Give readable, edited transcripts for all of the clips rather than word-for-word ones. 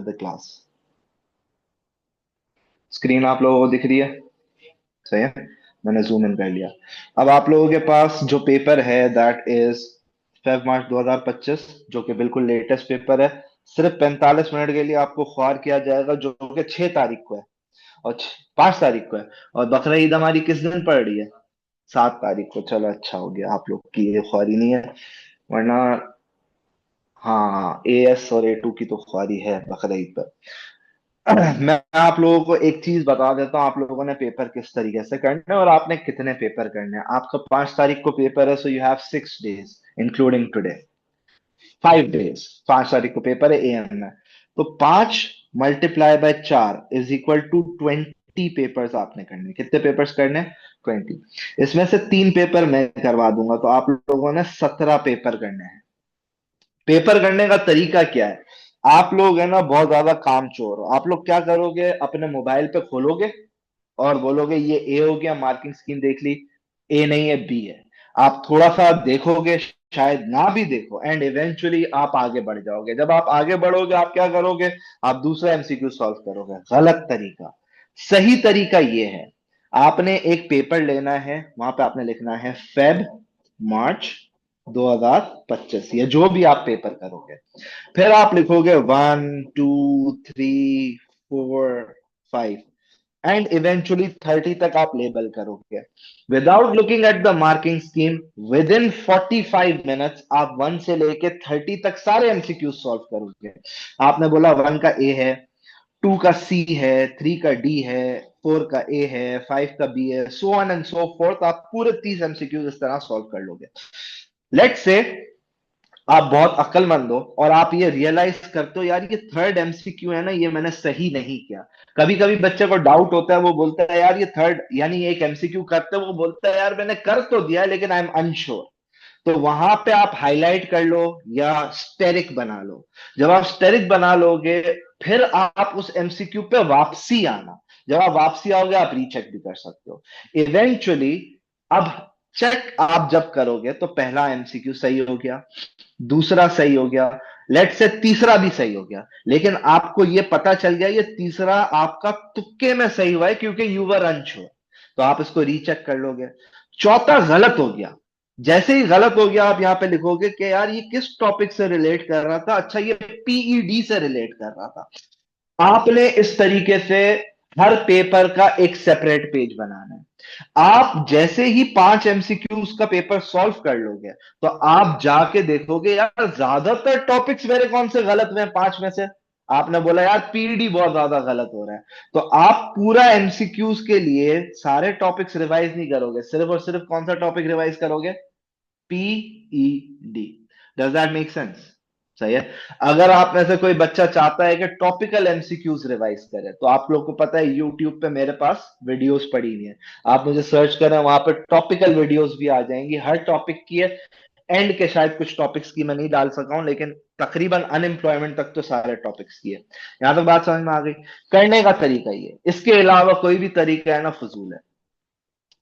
The class. Screen आप लोगों को दिख रही है? सही है, मैंने जूम इन कर लिया। अब आप लोगों के पास जो पेपर है दैट इज फेब मार्च 2025, जो कि बिल्कुल लेटेस्ट पेपर है। सिर्फ 45 मिनट के लिए आपको ख्वार किया जाएगा, जो कि 6 तारीख को है और 5 तारीख को है। और बकरा ईद हमारी किस दिन पड़ रही है? 7 तारीख को। चलो अच्छा हो गया, आप लोग की ये ख्वारी नहीं है, वरना हाँ, एएस और ए टू की तो ख्वारी है बकरा ईद पर। मैं आप लोगों को एक चीज बता देता हूँ, आप लोगों ने पेपर किस तरीके से करने हैं और आपने कितने पेपर करने हैं। आपका 5 तारीख को पेपर है, so you have 6 days including today. 5 days, 5 तारीख को पेपर है एएम में। तो 5 × 4 इज इक्वल टू 20 पेपर्स आपने करने। कितने पेपर्स करने? 20। इसमें से 3 पेपर मैं करवा दूंगा, तो आप लोगों ने 17 पेपर करने हैं। पेपर करने का तरीका क्या है? आप लोग है ना बहुत ज्यादा काम चोर हो। आप लोग क्या करोगे, अपने मोबाइल पे खोलोगे और बोलोगे ये ए हो गया, मार्किंग स्कीम देख ली, ए नहीं है बी है। आप थोड़ा सा देखोगे, शायद ना भी देखो, एंड इवेंचुअली आप आगे बढ़ जाओगे। जब आप आगे बढ़ोगे आप क्या करोगे? आप दूसरा एमसीक्यू सॉल्व करोगे। गलत तरीका। सही तरीका ये है, आपने एक पेपर लेना है, वहां पे आपने लिखना है फेब मार्च 2025, या जो भी आप पेपर करोगे। फिर आप लिखोगे 1 2 3 4 5, एंड इवेंचुअली 30 तक आप लेबल करोगे without looking at the marking scheme. With in 45 minutes आप 1 से लेके 30 तक सारे एमसीक्यू सॉल्व करोगे। आपने बोला 1 का ए है, 2 का सी है, 3 का डी है, 4 का ए है, 5 का बी है, so on and so fourth. आप पूरे 30 एमसीक्यू इस तरह सॉल्व कर लोगे। लेट्स से आप बहुत अक्लमंद हो और आप ये रियलाइज करते हो यार ये थर्ड एमसीक्यू है ना, ये मैंने सही नहीं किया। कभी कभी बच्चे को डाउट होता है, वो बोलता है यार ये थर्ड यानी एक एमसीक्यू करते हो, वो बोलता है यार मैंने कर तो दिया लेकिन आई एम अनश्योर। तो वहां पे आप हाईलाइट कर लो या स्टेरिक बना लो। जब आप स्टेरिक बना लोगे, फिर आप उस एमसीक्यू पे वापसी आना। जब आप वापसी आओगे आप रीचेक भी कर सकते हो इवेंचुअली। अब चेक आप जब करोगे तो पहला एमसीक्यू सही हो गया, दूसरा सही हो गया, लेट से तीसरा भी सही हो गया। लेकिन आपको यह पता चल गया ये तीसरा आपका तुक्के में सही हुआ है क्योंकि यू वर अनश्योर, तो आप इसको रीचेक कर लोगे। चौथा गलत हो गया। जैसे ही गलत हो गया आप यहां पे लिखोगे कि यार ये किस टॉपिक से रिलेट कर रहा था, अच्छा ये पीईडी से रिलेट कर रहा था। आपने इस तरीके से हर पेपर का एक सेपरेट पेज बनाना है। आप जैसे ही 5 एमसीक्यूज का पेपर सॉल्व कर लोगे तो आप जाके देखोगे यार ज्यादातर टॉपिक्स मेरे कौन से गलत हुए हैं 5 में से। आपने बोला यार पीडी बहुत ज्यादा गलत हो रहा है, तो आप पूरा एमसीक्यूज के लिए सारे टॉपिक्स रिवाइज नहीं करोगे, सिर्फ और सिर्फ कौन सा टॉपिक रिवाइज करोगे? PED. Does that make sense? सही है। अगर आप में से कोई बच्चा चाहता है कि टॉपिकल एमसीक्यूज रिवाइज करे, तो आप लोग को पता है यूट्यूब पे मेरे पास वीडियोस पड़ी हुई है। आप मुझे सर्च करें, वहां पे टॉपिकल वीडियोस भी आ जाएंगी हर टॉपिक की है। एंड के शायद कुछ टॉपिक्स की मैं नहीं डाल सका हूं, लेकिन तकरीबन अनएम्प्लॉयमेंट तक तो सारे टॉपिक्स की है। यहां तक बात समझ में आ गई? करने का तरीका ये, इसके अलावा कोई भी तरीका है ना फजूल है।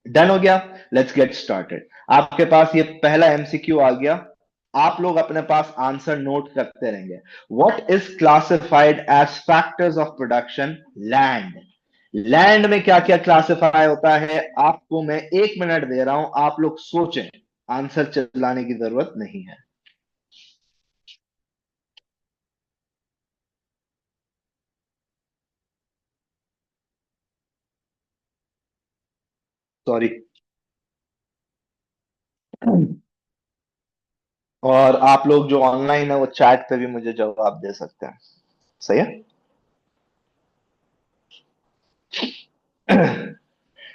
डन हो गया? Let's get started. आपके पास ये पहला एमसीक्यू आ गया। आप लोग अपने पास आंसर नोट करते रहेंगे। What is classified as factors of production? Land. Land में क्या क्या क्लासिफाई होता है? आपको मैं 1 मिनट दे रहा हूं, आप लोग सोचें। आंसर चिल्लाने की जरूरत नहीं है। सॉरी। और आप लोग जो ऑनलाइन है वो चैट पे भी मुझे जवाब दे सकते हैं। सही है।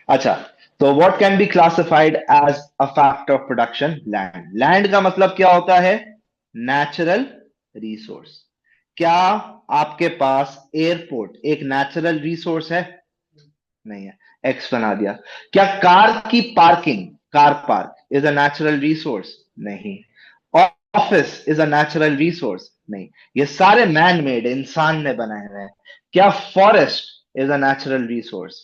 अच्छा, तो what can be classified as a factor of production? Land. Land का मतलब क्या होता है? Natural resource. क्या आपके पास एयरपोर्ट एक नेचुरल रिसोर्स है? नहीं है। एक्स बना दिया। क्या कार की parking, car park is a natural resource? नहीं। Office is a natural resource? नहीं। ये सारे मैन मेड, इंसान ने बनाए हुए हैं। क्या forest is a natural resource?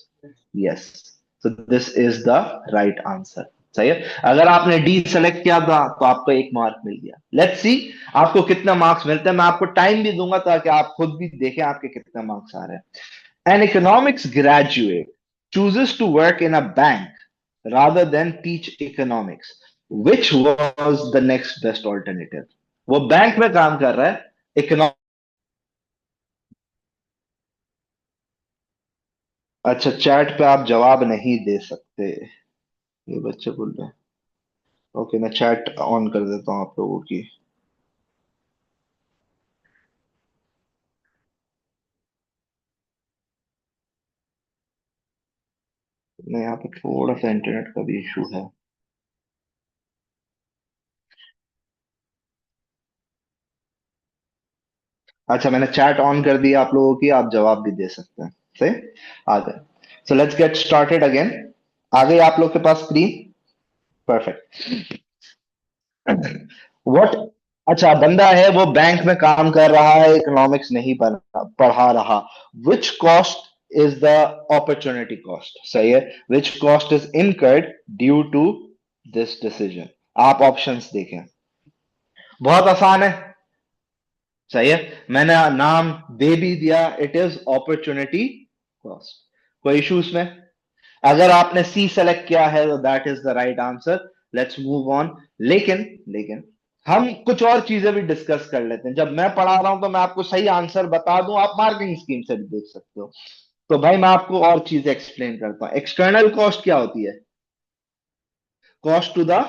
Yes. So this is the right answer. सही है। अगर आपने डी सेलेक्ट किया था तो आपको 1 मार्क मिल गया। लेट्स सी आपको कितना मार्क्स मिलते हैं। मैं आपको टाइम भी दूंगा ताकि आप खुद भी देखें आपके कितने मार्क्स आ रहे हैं। An economics graduate chooses to work in a bank rather than teach economics, which was the next best alternative. वो बैंक में काम कर रहा है, इकोनॉमिक्स। अच्छा, चैट पे आप जवाब नहीं दे सकते, ये बच्चे बोल रहे हैं। ओके, मैं चैट ऑन कर देता हूँ आप लोगों की। नहीं, यहाँ पे थोड़ा सा इंटरनेट का भी इशू है। अच्छा, मैंने चैट ऑन कर दिया आप लोगों की, आप जवाब भी दे सकते हैं। सही, आ गए। So let's get started again. आ गई आप लोग के पास स्क्रीन? परफेक्ट। व्हाट, अच्छा बंदा है वो बैंक में काम कर रहा है, इकोनॉमिक्स नहीं पढ़ा रहा। Which cost is the opportunity cost? सही है। Which cost is incurred due to this decision? आप ऑप्शंस देखें, बहुत आसान है। सही है, मैंने नाम दे भी दिया, इट इज अपॉर्चुनिटी कॉस्ट। कोई इशू इसमें? अगर आपने सी सेलेक्ट किया है तो that is the right answer. Let's move on. लेकिन लेकिन हम कुछ और चीजें भी डिस्कस कर लेते हैं। जब मैं पढ़ा रहा हूं तो मैं आपको सही आंसर बता दूं, आप मार्किंग स्कीम से भी देख सकते हो। तो भाई मैं आपको और चीजें एक्सप्लेन करता हूं। एक्सटर्नल कॉस्ट क्या होती है? Cost to the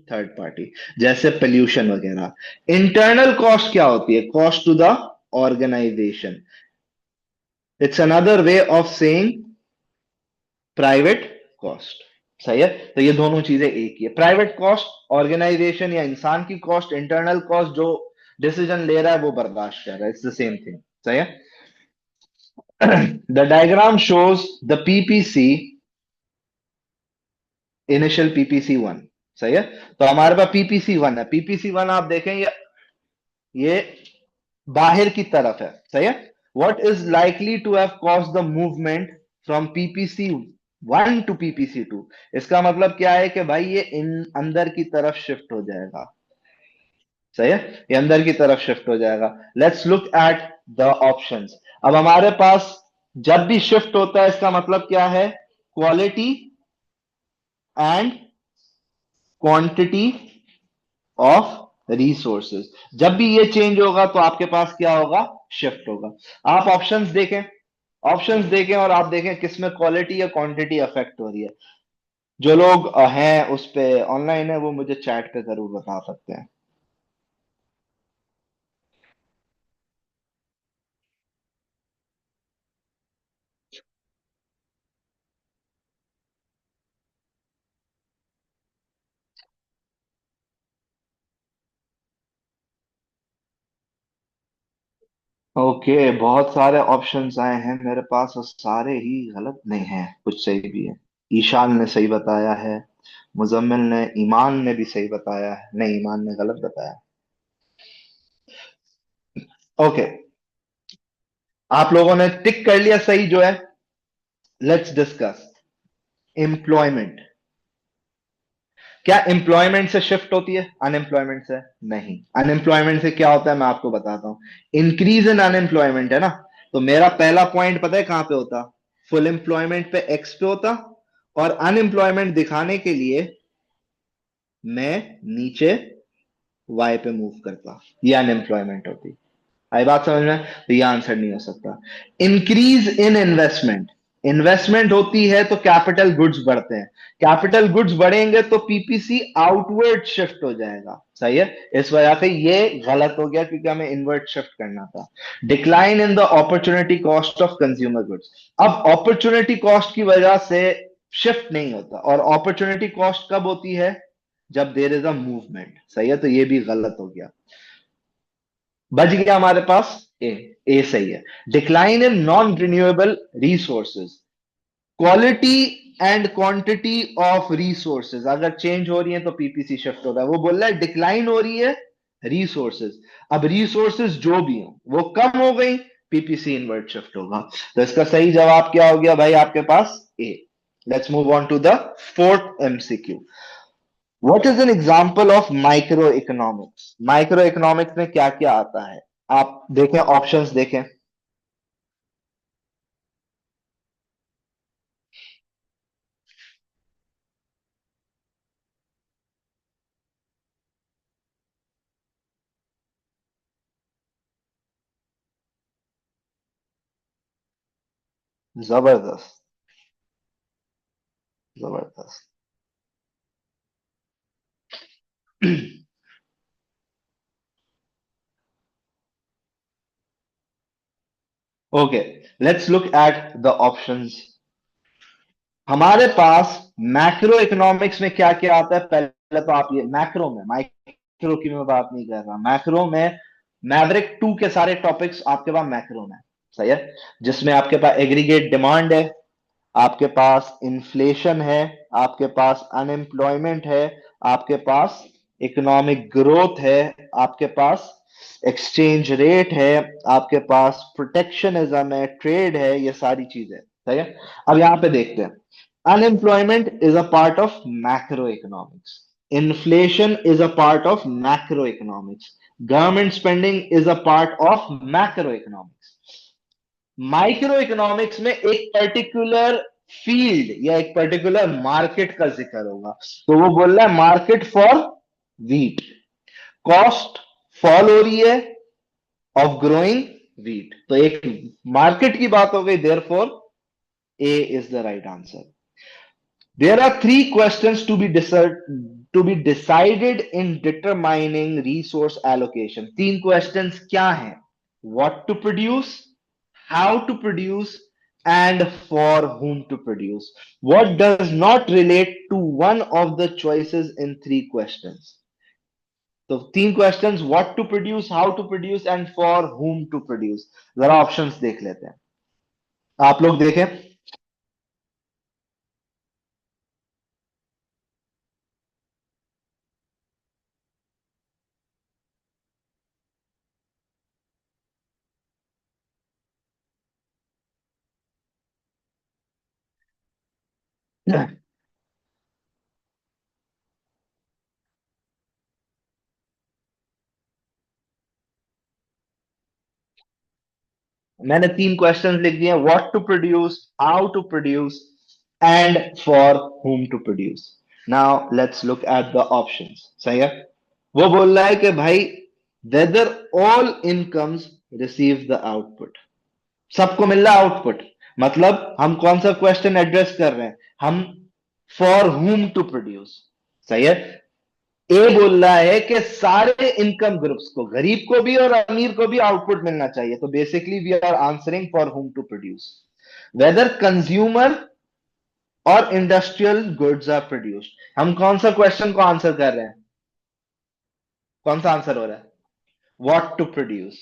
third party, जैसे पोल्यूशन वगैरह। इंटरनल कॉस्ट क्या होती है? Cost to the organization. It's another way of saying private cost. सही है, तो ये दोनों चीजें एक ही है। प्राइवेट कॉस्ट ऑर्गेनाइजेशन या इंसान की कॉस्ट, इंटरनल कॉस्ट जो डिसीजन ले रहा है वो बर्दाश्त कर रहा है, इट्स द सेम थिंग। सही है। The diagram shows the PPC, initial PPC one. सही है, तो हमारे पास पीपीसी वन है। पीपीसी वन आप देखें, ये बाहर की तरफ है। सही है। What is likely to have cause the movement from PPC one to PPC two? इसका मतलब क्या है कि भाई ये इन अंदर की तरफ शिफ्ट हो जाएगा। सही है, ये अंदर की तरफ शिफ्ट हो जाएगा। Let's look at the options. अब हमारे पास जब भी शिफ्ट होता है इसका मतलब क्या है? Quality and quantity of resources. जब भी ये चेंज होगा तो आपके पास क्या होगा? शिफ्ट होगा। आप ऑप्शंस देखें, ऑप्शंस देखें और आप देखें किसमें क्वालिटी या क्वांटिटी अफेक्ट हो रही है। जो लोग हैं उस पे ऑनलाइन है वो मुझे चैट पे जरूर बता सकते हैं। ओके, बहुत सारे ऑप्शंस आए हैं मेरे पास और सारे ही गलत नहीं हैं, कुछ सही भी है। ईशान ने सही बताया है, मुजम्मिल ने, ईमान ने भी सही बताया है, नहीं ईमान ने गलत बताया। ओके, आप लोगों ने टिक कर लिया सही जो है। Let's discuss employment. क्या एम्प्लॉयमेंट से शिफ्ट होती है अनएम्प्लॉयमेंट से? नहीं। अनएम्प्लॉयमेंट से क्या होता है मैं आपको बताता हूं। इंक्रीज इन अनएम्प्लॉयमेंट है ना, तो मेरा पहला पॉइंट पता है कहां पे होता? फुल एम्प्लॉयमेंट पे एक्स पे होता, और अनएम्प्लॉयमेंट दिखाने के लिए मैं नीचे वाई पे मूव करता, ये अनएम्प्लॉयमेंट होती। आई बात समझ में? तो ये आंसर नहीं हो सकता। इंक्रीज इन इन्वेस्टमेंट, इन्वेस्टमेंट होती है तो कैपिटल गुड्स बढ़ते हैं। कैपिटल गुड्स बढ़ेंगे तो पीपीसी आउटवर्ड शिफ्ट हो जाएगा। सही है, इस वजह से ये गलत हो गया क्योंकि हमें इनवर्ट शिफ्ट करना था। Decline in the opportunity cost of consumer goods. अब अपॉर्चुनिटी कॉस्ट की वजह से शिफ्ट नहीं होता, और अपॉर्चुनिटी कॉस्ट कब होती है? जब देर इज अ मूवमेंट। सही है, तो ये भी गलत हो गया। बच गया हमारे पास ए। ए सही है। Decline in non renewable resources, quality and quantity of resources अगर चेंज हो रही है तो पीपीसी शिफ्ट होगा। वो बोल रहा है डिक्लाइन हो रही है रिसोर्सेज, अब रिसोर्सेज जो भी हो वो कम हो गई, पीपीसी इनवर्ट शिफ्ट होगा। तो इसका सही जवाब क्या हो गया भाई आपके पास? ए। Let's move on to the fourth MCQ. What is an example of microeconomics? Microeconomics में क्या क्या आता है? आप देखें, ऑप्शंस देखें. जबरदस्त, जबरदस्त. Okay, let's look at the options. हमारे पास मैक्रो इकोनॉमिक्स में क्या क्या आता है? पहले तो आप ये मैक्रो में, माइक्रो की मैं बात नहीं कर रहा, मैक्रो में मैवरिक 2 के सारे टॉपिक्स आपके पास मैक्रो में. सही है. जिसमें आपके पास एग्रीगेट डिमांड है, आपके पास इन्फ्लेशन है, आपके पास अनएम्प्लॉयमेंट है, आपके पास इकोनॉमिक ग्रोथ है, आपके पास एक्सचेंज रेट है, आपके पास प्रोटेक्शनिज्म है, ट्रेड है, ये सारी चीजें. सही है. अब यहां पे देखते हैं. Unemployment is a part of macroeconomics. Inflation is a part of macroeconomics. Government spending is a part of macroeconomics. Micro economics में एक पर्टिकुलर फील्ड या एक पर्टिकुलर मार्केट का जिक्र होगा. तो वो बोल रहा है market for wheat, cost fall हो रही है ऑफ ग्रोइंग वीट. तो एक मार्केट की बात हो गई, therefore A is the right answer. There are three questions to be decided in determining resource allocation. तीन questions क्या हैं? What to produce, how to produce, and for whom to produce. What does not relate to one of the choices in three questions? तो तीन questions, what to produce, how to produce, and for whom to produce. जरा options देख लेते हैं. आप लोग देखें. मैंने तीन क्वेश्चंस लिख दिए, what to produce, how to produce, and for whom to produce. Now let's look at the options. सही है. वो बोल रहा है कि भाई whether all incomes receive the output. सबको मिल रहा है आउटपुट. मतलब हम कौन सा क्वेश्चन एड्रेस कर रहे हैं? हम फॉर हुम टू प्रोड्यूस. सही है. ए बोल रहा है कि सारे इनकम ग्रुप्स को, गरीब को भी और अमीर को भी आउटपुट मिलना चाहिए. तो basically we are answering for whom to produce. Whether consumer और इंडस्ट्रियल गुड्स आर प्रोड्यूस्ड. हम कौन सा क्वेश्चन को आंसर कर रहे हैं? कौन सा आंसर हो रहा है? What to produce.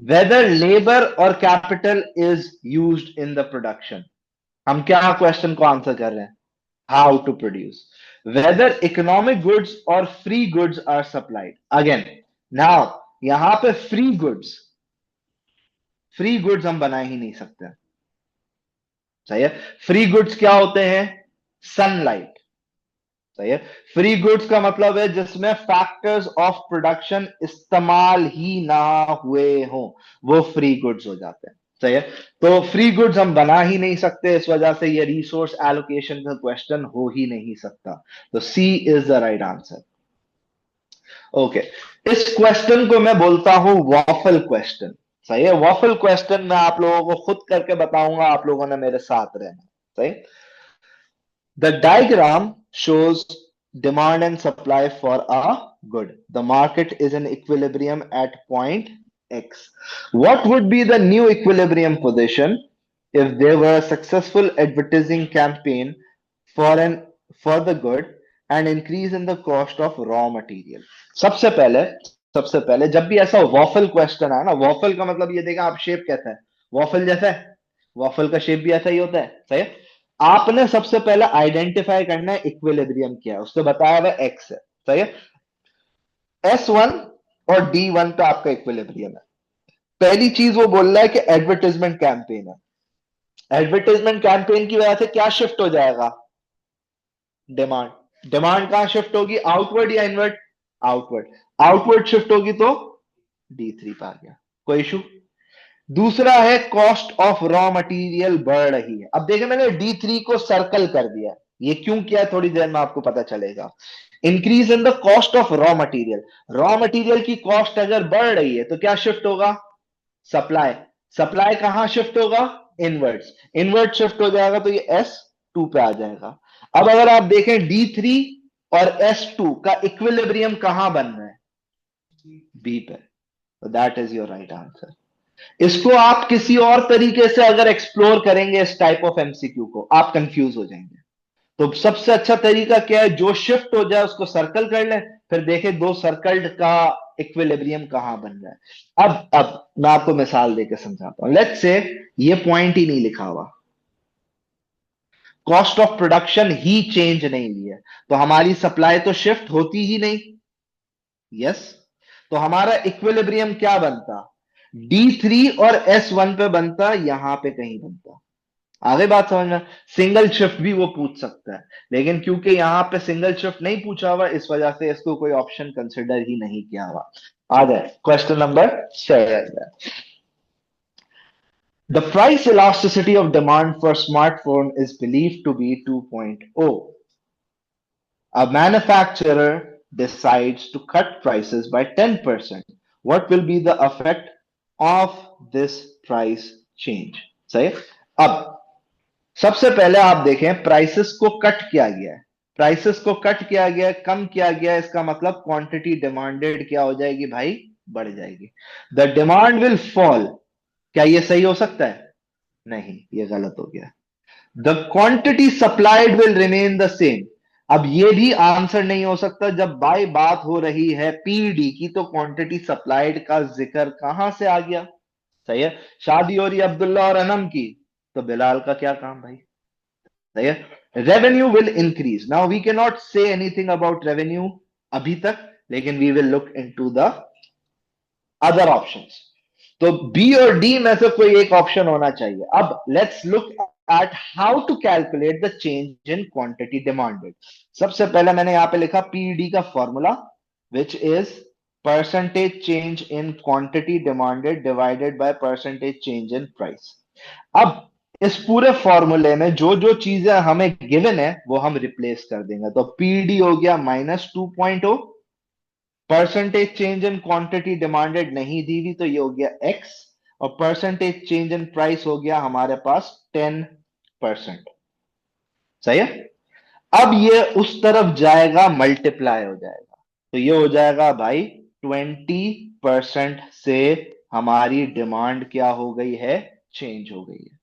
Whether labour और capital is used in the production. हम क्या क्वेश्चन को आंसर कर रहे हैं? How to produce. Whether economic goods or free goods are supplied. Again, now यहां पे फ्री गुड्स हम बना ही नहीं सकते. सही है. फ्री गुड्स क्या होते हैं? सनलाइट. सही है. फ्री गुड्स का मतलब है जिसमें फैक्टर्स ऑफ प्रोडक्शन इस्तेमाल ही ना हुए हो, वो फ्री गुड्स हो जाते हैं. सही है. तो फ्री गुड्स हम बना ही नहीं सकते, इस वजह से ये रिसोर्स एलोकेशन का क्वेश्चन हो ही नहीं सकता. तो C is the right answer. Okay. इस क्वेश्चन को मैं बोलता हूं वॉफल क्वेश्चन. सही है. वॉफल क्वेश्चन मैं आप लोगों को खुद करके बताऊंगा, आप लोगों ने मेरे साथ रहना. सही. The diagram shows demand and supply for a good. The market is in equilibrium at point X. What would be the new equilibrium position if there were a successful advertising campaign for an for the good and increase in the cost of raw material? सबसे पहले सबसे पहले जब भी ऐसा waffle question है ना, waffle का मतलब ये देखा आप, शेप कैसा है? वॉफल जैसा है. वॉफल का शेप भी ऐसा ही होता है. सही है. आपने सबसे पहले आइडेंटिफाई करना है इक्विलिब्रियम क्या है. उसने बताया हुआ एक्स है. सही है. S1 और D1 पे आपका इक्विलिब्रियम है. पहली चीज वो बोल रहा है कि एडवर्टाइजमेंट कैंपेन है. एडवर्टाइजमेंट कैंपेन की वजह से क्या शिफ्ट हो जाएगा? डिमांड। डिमांड कहां शिफ्ट होगी, आउटवर्ड या इनवर्ड? आउटवर्ड। आउटवर्ड शिफ्ट होगी तो D3 पे आ गया, कोई इशू? दूसरा है कॉस्ट ऑफ रॉ मटेरियल बढ़ रही है। अब देखिए मैंने D3 को सर्कल कर दिया, ये क्यों किया है थोड़ी देर में आपको पता चलेगा। Increase in the cost of raw material, raw material की कॉस्ट अगर बढ़ रही है तो क्या शिफ्ट होगा? सप्लाई। सप्लाई कहां शिफ्ट होगा? इनवर्ड्स। इनवर्ड शिफ्ट हो जाएगा तो ये S2 पे आ जाएगा। अब अगर आप देखें D3 और S2 का इक्विलिब्रियम कहां बन रहा है? B पे। तो that is your right answer. इसको आप किसी और तरीके से अगर एक्सप्लोर करेंगे इस टाइप ऑफ एमसीक्यू को, आप कंफ्यूज हो जाएंगे। तो सबसे अच्छा तरीका क्या है, जो शिफ्ट हो जाए उसको सर्कल कर लें, फिर देखें दो सर्कल्ड का इक्विलिब्रियम कहां बन रहा है। अब मैं आपको मिसाल देकर समझाता हूं। लेट्स से ये पॉइंट ही नहीं लिखा हुआ, cost of production he change नहीं हुई है, तो हमारी सप्लाई तो शिफ्ट होती ही नहीं। यस। तो हमारा इक्विलिब्रियम क्या बनता? D3 और S1 पे बनता, यहां पे कहीं बनता। आगे बात समझ में? सिंगल शिफ्ट भी वो पूछ सकता है, लेकिन क्योंकि यहां पे सिंगल शिफ्ट नहीं पूछा हुआ, इस वजह से इसको कोई ऑप्शन कंसिडर ही नहीं किया हुआ। आ जाए question number 7। The price elasticity of demand for smartphone is believed to be 2.0. A manufacturer decides to cut prices by 10%. What will be the effect of this price change? सही। अब सबसे पहले आप देखें प्राइसेस को कट किया गया है। प्राइसेस को कट किया गया है, कम किया गया है, इसका मतलब क्वांटिटी डिमांडेड क्या हो जाएगी भाई? बढ़ जाएगी। The demand will fall. क्या ये सही हो सकता है? नहीं, ये गलत हो गया। The quantity supplied will remain the same. अब ये भी आंसर नहीं हो सकता। जब बाई बात हो रही है पीडी की तो क्वांटिटी सप्लाइड का जिक्र कहां से आ गया? सही है। शादी हो रही है अब्दुल्ला और अनम की, तो बिलाल का क्या काम भाई? सही है। Revenue will increase. Now we can not say anything about revenue अभी तक, लेकिन we will look into the other options. तो बी और डी में से कोई एक ऑप्शन होना चाहिए। अब let's look at how to calculate the change in quantity demanded. सबसे पहले मैंने यहां पे लिखा पीडी का formula, which is percentage change in quantity demanded divided by percentage change in price. अब इस पूरे फॉर्मूले में जो जो चीजें हमें गिवन है वो हम रिप्लेस कर देंगे। तो पीडी हो गया -2.0, percentage change in quantity demanded नहीं दी हुई तो ये हो गया एक्स, और परसेंटेज चेंज इन प्राइस हो गया हमारे पास 10%। सही है। अब ये उस तरफ जाएगा, मल्टीप्लाई हो जाएगा, तो ये हो जाएगा भाई 20% से हमारी डिमांड क्या हो गई है? चेंज हो गई है।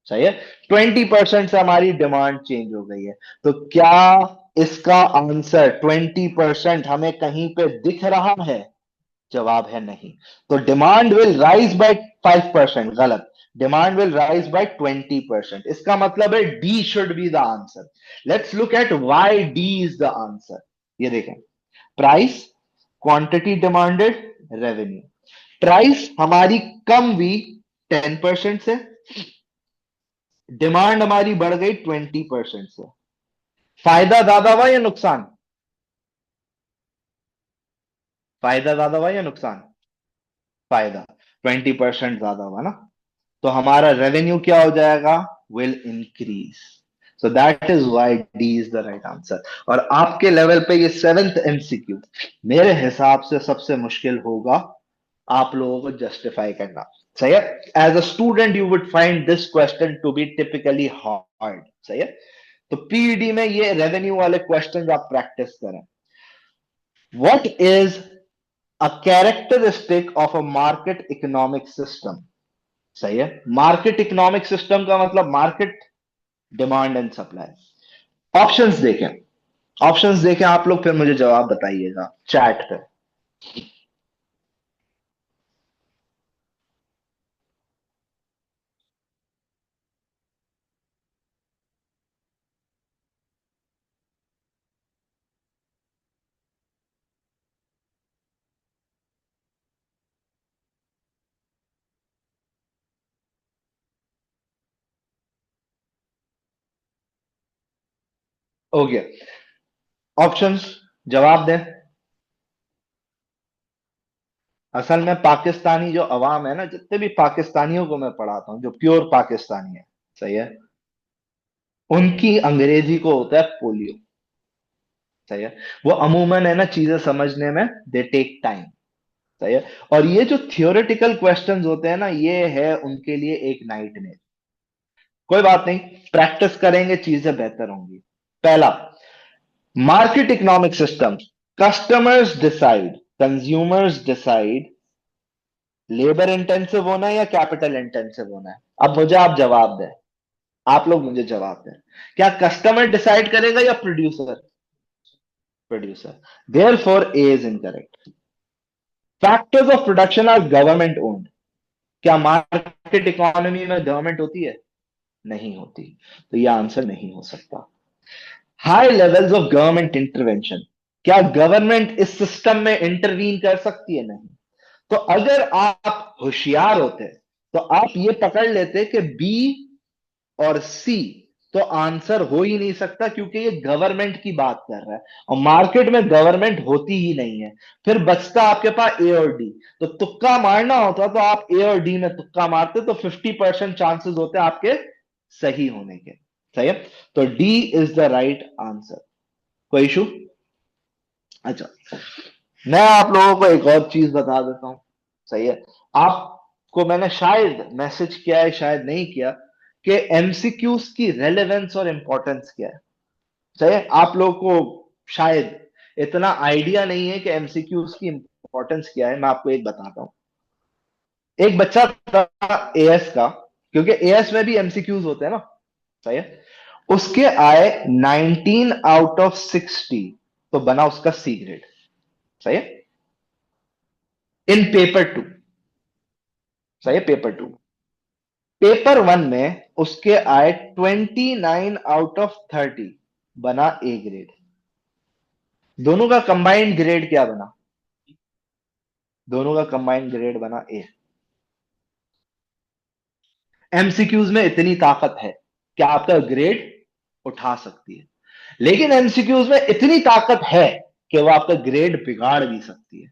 सही है। 20% से हमारी डिमांड चेंज हो गई है। तो क्या इसका आंसर 20% हमें कहीं पे दिख रहा है? जवाब है नहीं। तो डिमांड विल राइज बाय 5%, गलत। Demand will rise by 20%। इसका मतलब है D should be the answer. Let's look at why D is the answer. ये देखें, price, quantity demanded, revenue. Price हमारी कम हुई 10% से, डिमांड हमारी बढ़ गई 20% से। फायदा ज्यादा हुआ या नुकसान? फायदा ज्यादा हुआ या नुकसान? फायदा। 20% ज्यादा हुआ ना, तो हमारा रेवेन्यू क्या हो जाएगा? Will increase. So that is why D is the right answer. और आपके लेवल पे ये 7th एमसीक्यू मेरे हिसाब से सबसे मुश्किल होगा आप लोगों को जस्टिफाई करना। सही है। As a student you would find this question to be typically hard. सही है। तो पीईडी में ये रेवेन्यू वाले क्वेश्चन आप प्रैक्टिस करें। What is a characteristic of a market economic system? सही है। मार्केट इकोनॉमिक सिस्टम का मतलब market, demand and supply. Options देखें। ऑप्शंस देखें आप लोग, फिर मुझे जवाब बताइएगा चैट पे। ओके, ऑप्शंस जवाब दें। असल में पाकिस्तानी जो अवाम है ना, जितने भी पाकिस्तानियों को मैं पढ़ाता हूँ जो प्योर पाकिस्तानी है, सही है, उनकी अंग्रेजी को होता है पोलियो। सही है। वो अमूमन है ना चीजें समझने में दे टेक टाइम। सही है। और ये जो थियोरेटिकल क्वेश्चंस होते हैं ना, ये है उनके लिए एक नाइटमेयर। कोई बात नहीं, प्रैक्टिस करेंगे चीजें बेहतर होंगी। पहला, market economic system, customers decide, consumers decide, labour intensive होना है या कैपिटल इंटेंसिव होना है? अब मुझे आप जवाब दें, आप लोग मुझे जवाब दें, क्या कस्टमर डिसाइड करेगा या producer? Producer. Therefore A is incorrect. Factors of production are government owned. क्या मार्केट इकोनॉमी में गवर्नमेंट होती है? नहीं होती। तो यह आंसर नहीं हो सकता। High levels of government intervention, क्या गवर्नमेंट इस सिस्टम में इंटरवीन कर सकती है? नहीं। तो अगर आप होशियार होते तो आप ये पकड़ लेते कि बी और सी तो आंसर हो ही नहीं सकता, क्योंकि ये गवर्नमेंट की बात कर रहा है और मार्केट में गवर्नमेंट होती ही नहीं है। फिर बचता आपके पास ए और डी। तो तुक्का मारना होता तो आप ए और डी में तुक्का मारते, तो 50% चांसेस होते आपके सही होने के। सही है। तो D is the right answer. कोई इशू? अच्छा, मैं आप लोगों को एक और चीज बता देता हूं। सही है। आपको मैंने शायद मैसेज किया है, शायद नहीं किया, कि एमसीक्यूज की रेलेवेंस और इंपॉर्टेंस क्या है। सही है। आप लोगों को शायद इतना आइडिया नहीं है कि एमसीक्यूज की इंपॉर्टेंस क्या है। मैं आपको एक बताता हूं। एक बच्चा था एएस का, क्योंकि एएस में भी एमसीक्यूज होते हैं ना। सही है। उसके आए 19 आउट ऑफ 60, तो बना उसका सी ग्रेड। सही है। In paper 2। सही है, पेपर 2। पेपर 1 में उसके आए 29 आउट ऑफ 30, बना ए ग्रेड। दोनों का कंबाइंड ग्रेड क्या बना? दोनों का कंबाइंड ग्रेड बना ए। एमसीक्यूज में इतनी ताकत है कि आपका ग्रेड उठा सकती है, लेकिन एमसीक्यूज में इतनी ताकत है कि वो आपका ग्रेड बिगाड़ भी सकती है।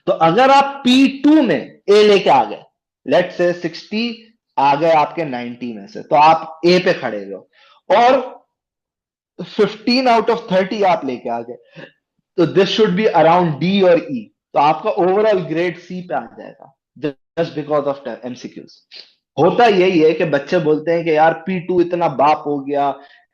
तो अगर आप P2 में ए लेके आ गए, लेट से 60 आ गए आपके 90 में से, तो आप ए पे खड़े हो, और 15 आउट ऑफ 30 आप लेके आ गए, तो this should be around D और ई। तो आपका ओवरऑल ग्रेड सी पे आ जाएगा, जस्ट बिकॉज ऑफ एमसीक्यूज। होता यही है कि बच्चे बोलते हैं कि यार P2 इतना बाप हो गया,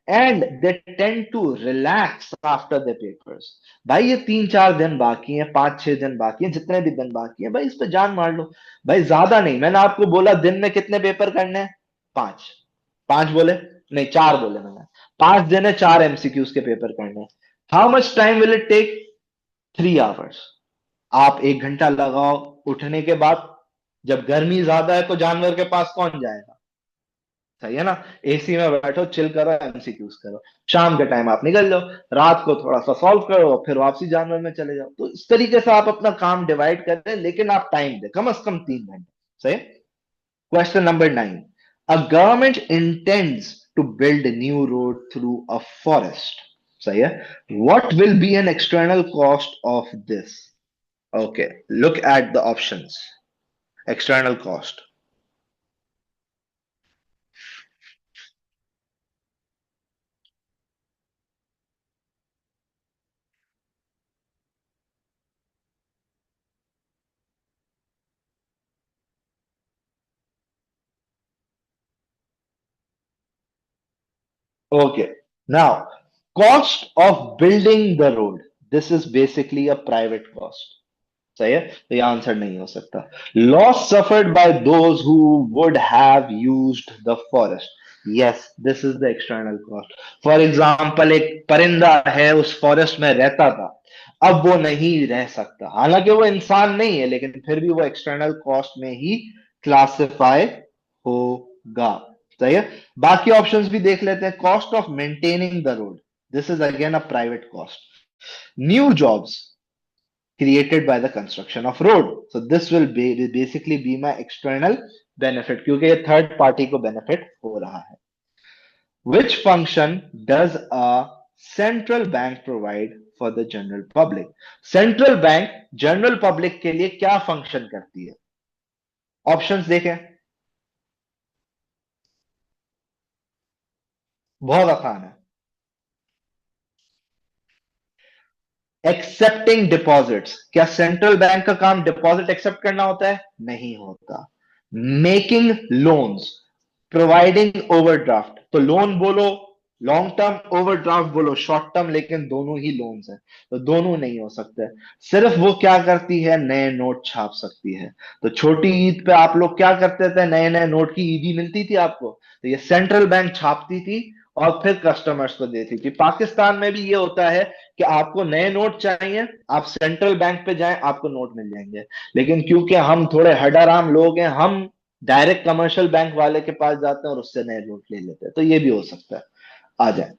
and they tend to relax after the papers. भाई ये 3-4 दिन बाकी हैं, 5-6 दिन बाकी हैं, जितने भी दिन बाकी हैं भाई इस पे जान मार लो। भाई ज्यादा नहीं, मैंने आपको बोला दिन में कितने पेपर करने हैं? 5। 5 बोले? नहीं, 4 बोले मैंने। 5 दिन है, 4 एमसीक्यूज के पेपर करने हैं। How much time will it take? 3 hours. आप 1 घंटा लगाओ उठने के बाद। जब गर्मी ज्यादा है तो जानवर के पास कौन जाएगा? सही है ना। एसी में बैठो, चिल करो, एमसीक्यूज करो। शाम के टाइम आप निकल जाओ, रात को थोड़ा सा सॉल्व करो, फिर वापसी जानवर में चले जाओ। तो इस तरीके से आप अपना काम डिवाइड करते हैं, लेकिन आप टाइम दे कम से कम 3 घंटे। सही। Question number 9। A government intends to build new road through a forest. सही है। What will be an external cost of this? Okay, look at the options. External cost. Okay. Now, cost of building the road. This is basically a private cost. सही है, तो ये answer नहीं हो सकता। Loss suffered by those who would have used the forest. Yes, this is the external cost. For example, एक परिंदा है उस फॉरेस्ट में रहता था, अब वो नहीं रह सकता, हालांकि वो इंसान नहीं है, लेकिन फिर भी वो एक्सटर्नल कॉस्ट में ही क्लासिफाई होगा। सही है। बाकी ऑप्शंस भी देख लेते हैं। Cost of maintaining the road, this is again a private cost. New jobs created by the construction of road, so this will basically be my external benefit, क्योंकि ये थर्ड पार्टी को बेनिफिट हो रहा है। Which function does a central bank provide for the general public? Central bank general public के लिए क्या function करती है? ऑप्शंस देखें, बहुत आसान है। एक्सेप्टिंग डिपॉजिट्स, क्या सेंट्रल बैंक का काम डिपॉजिट एक्सेप्ट करना होता है? नहीं होता। मेकिंग लोन्स, प्रोवाइडिंग ओवरड्राफ्ट, तो लोन बोलो लॉन्ग टर्म, ओवरड्राफ्ट बोलो शॉर्ट टर्म, लेकिन दोनों ही लोन्स हैं, तो दोनों नहीं हो सकते। सिर्फ वो क्या करती है? नए नोट छाप सकती है। तो छोटी ईद पे आप लोग क्या करते थे? नए नए नोट की ईदी मिलती थी आपको, तो ये सेंट्रल बैंक छापती थी और फिर कस्टमर्स को देती थी। पाकिस्तान में भी ये होता है कि आपको नए नोट चाहिए, आप सेंट्रल बैंक पे जाएं, आपको नोट मिल जाएंगे। लेकिन क्योंकि हम थोड़े हडाराम लोग हैं, हम डायरेक्ट कमर्शियल बैंक वाले के पास जाते हैं और उससे नए नोट ले लेते हैं। तो ये भी हो सकता है। आ जाए।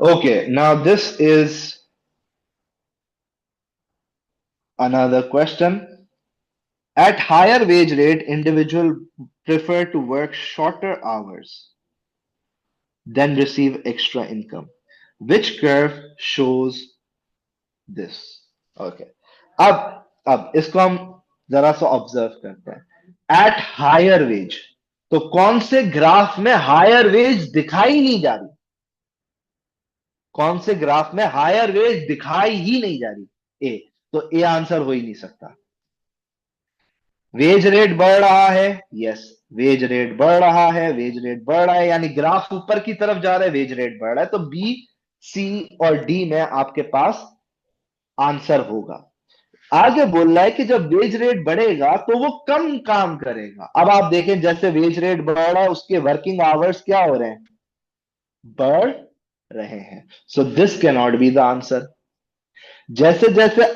Okay, now this is another question. At higher wage rate, individual prefer to work shorter hours than receive extra income. Which curve shows this? Okay. अब इसको हम जरा सा ऑब्जर्व करते हैं। एट हायर वेज, तो कौन से ग्राफ में हायर वेज दिखाई नहीं जा रही? कौन से ग्राफ में हायर वेज दिखाई ही नहीं जा रही? ए, तो ए आंसर हो ही नहीं सकता। वेज रेट बढ़ रहा है, यस, वेज रेट बढ़ रहा है, वेज रेट बढ़ रहा है, यानी ग्राफ ऊपर की तरफ जा रहा है, वेज रेट बढ़ रहा है, तो बी, सी और डी में आपके पास आंसर होगा। आगे बोल रहा है कि जब वेज रेट बढ़ेगा तो वो कम काम करेगा। अब आप देखें, जैसे वेज रेट बढ़ रहा है उसके वर्किंग आवर्स क्या हो रहे हैं? बढ़ रहे हैं। So this can not be the answer. जैसे जैसे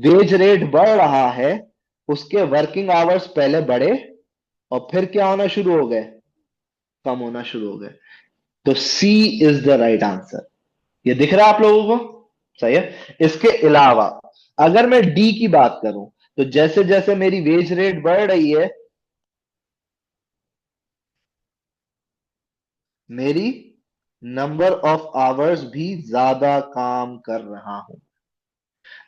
वेज रेट बढ़ रहा है उसके वर्किंग आवर्स पहले बढ़े और फिर क्या होना शुरू हो गए? कम होना शुरू हो गए। तो C is the right answer. ये दिख रहा है आप लोगों को? सही है। इसके अलावा अगर मैं डी की बात करूं, तो जैसे जैसे मेरी वेज रेट बढ़ रही है, मेरी नंबर ऑफ आवर्स भी ज्यादा काम कर रहा हूं।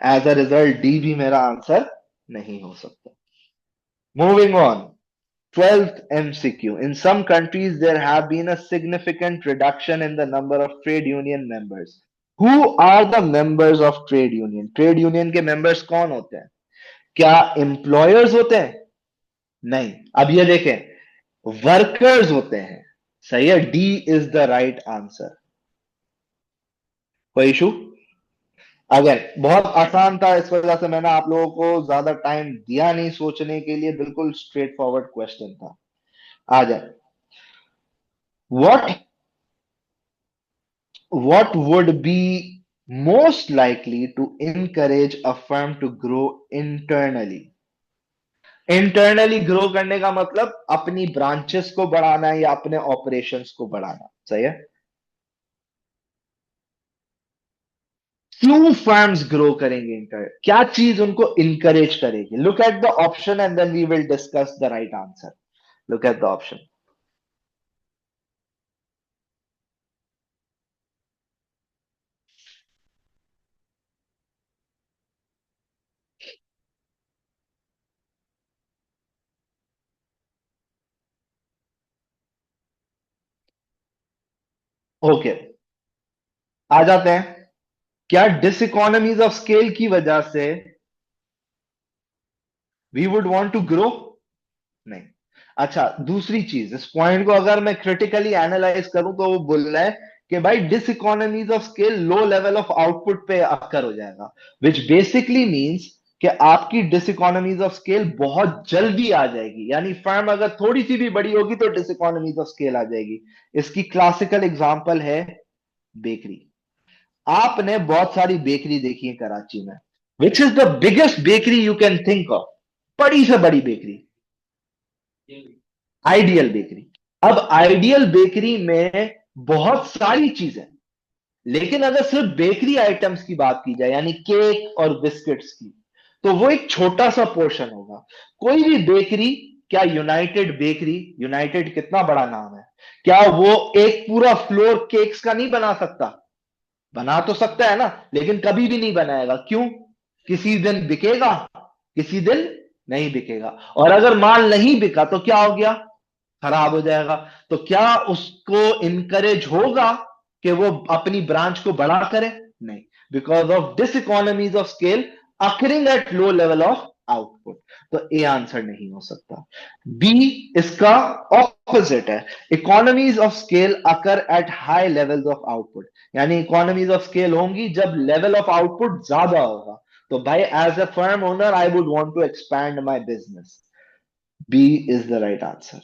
एज अ रिजल्ट डी भी मेरा आंसर नहीं हो सकता। Moving on, 12th MCQ. In some countries, there have been a significant reduction in the number of trade union members. Who are the members of trade union? Trade union के members कौन होते हैं? क्या employers होते हैं? नहीं। अब ये देखें, workers होते हैं। सही है, D is the right answer. कोई इशू? अगर बहुत आसान था, इस वजह से मैंने आप लोगों को ज्यादा टाइम दिया नहीं सोचने के लिए, बिल्कुल स्ट्रेट फॉरवर्ड क्वेश्चन था। आ जाए। What what would be most likely to encourage a firm to grow internally? Internally grow करने का मतलब अपनी ब्रांचेस को बढ़ाना या अपने ऑपरेशंस को बढ़ाना। सही है। क्यों फर्म्स ग्रो करेंगे? इंटर क्या चीज उनको इंकरेज करेगी? Look at the option and then we will discuss the right answer. Look at the option. Okay, आ जाते हैं। क्या डिसइकोनॉमीज ऑफ स्केल की वजह से we would want to grow? नहीं। अच्छा, दूसरी चीज, इस पॉइंट को अगर मैं क्रिटिकली एनालाइज करूं तो वो बोल रहा है कि भाई diseconomies of scale low level of output पे अकर हो जाएगा, विच बेसिकली मींस कि आपकी डिसइकोनॉमीज ऑफ स्केल बहुत जल्दी आ जाएगी। यानी फर्म अगर थोड़ी सी भी बड़ी होगी तो डिसइकोनॉमीज ऑफ स्केल आ जाएगी। इसकी क्लासिकल एग्जांपल है बेकरी। आपने बहुत सारी बेकरी देखी है कराची में। Which is the biggest bakery you can think of? बड़ी से बड़ी बेकरी? Ideal bakery. अब आइडियल बेकरी में बहुत सारी चीजें, लेकिन अगर सिर्फ बेकरी आइटम्स की बात की जाए यानी केक और बिस्किट्स की, तो वो एक छोटा सा पोर्शन होगा। कोई भी बेकरी, क्या यूनाइटेड बेकरी, यूनाइटेड कितना बड़ा नाम है, क्या वो एक पूरा फ्लोर केक्स का नहीं बना सकता? बना तो सकता है ना, लेकिन कभी भी नहीं बनाएगा। क्यों? किसी दिन बिकेगा, किसी दिन नहीं बिकेगा। और अगर माल नहीं बिका तो क्या हो गया? खराब हो जाएगा। तो क्या उसको इनकरेज होगा कि वो अपनी ब्रांच को बड़ा करे? नहीं, because of this economies of scale occurring at low level of output. तो ए आंसर नहीं हो सकता। बी इसका ऑपोजिट है। Economies of scale occur at high levels of output, यानी इकोनॉमीज ऑफ स्केल होंगी जब लेवल ऑफ आउटपुट ज्यादा होगा। तो भाई as a firm owner I would want to expand my business. B is the right answer.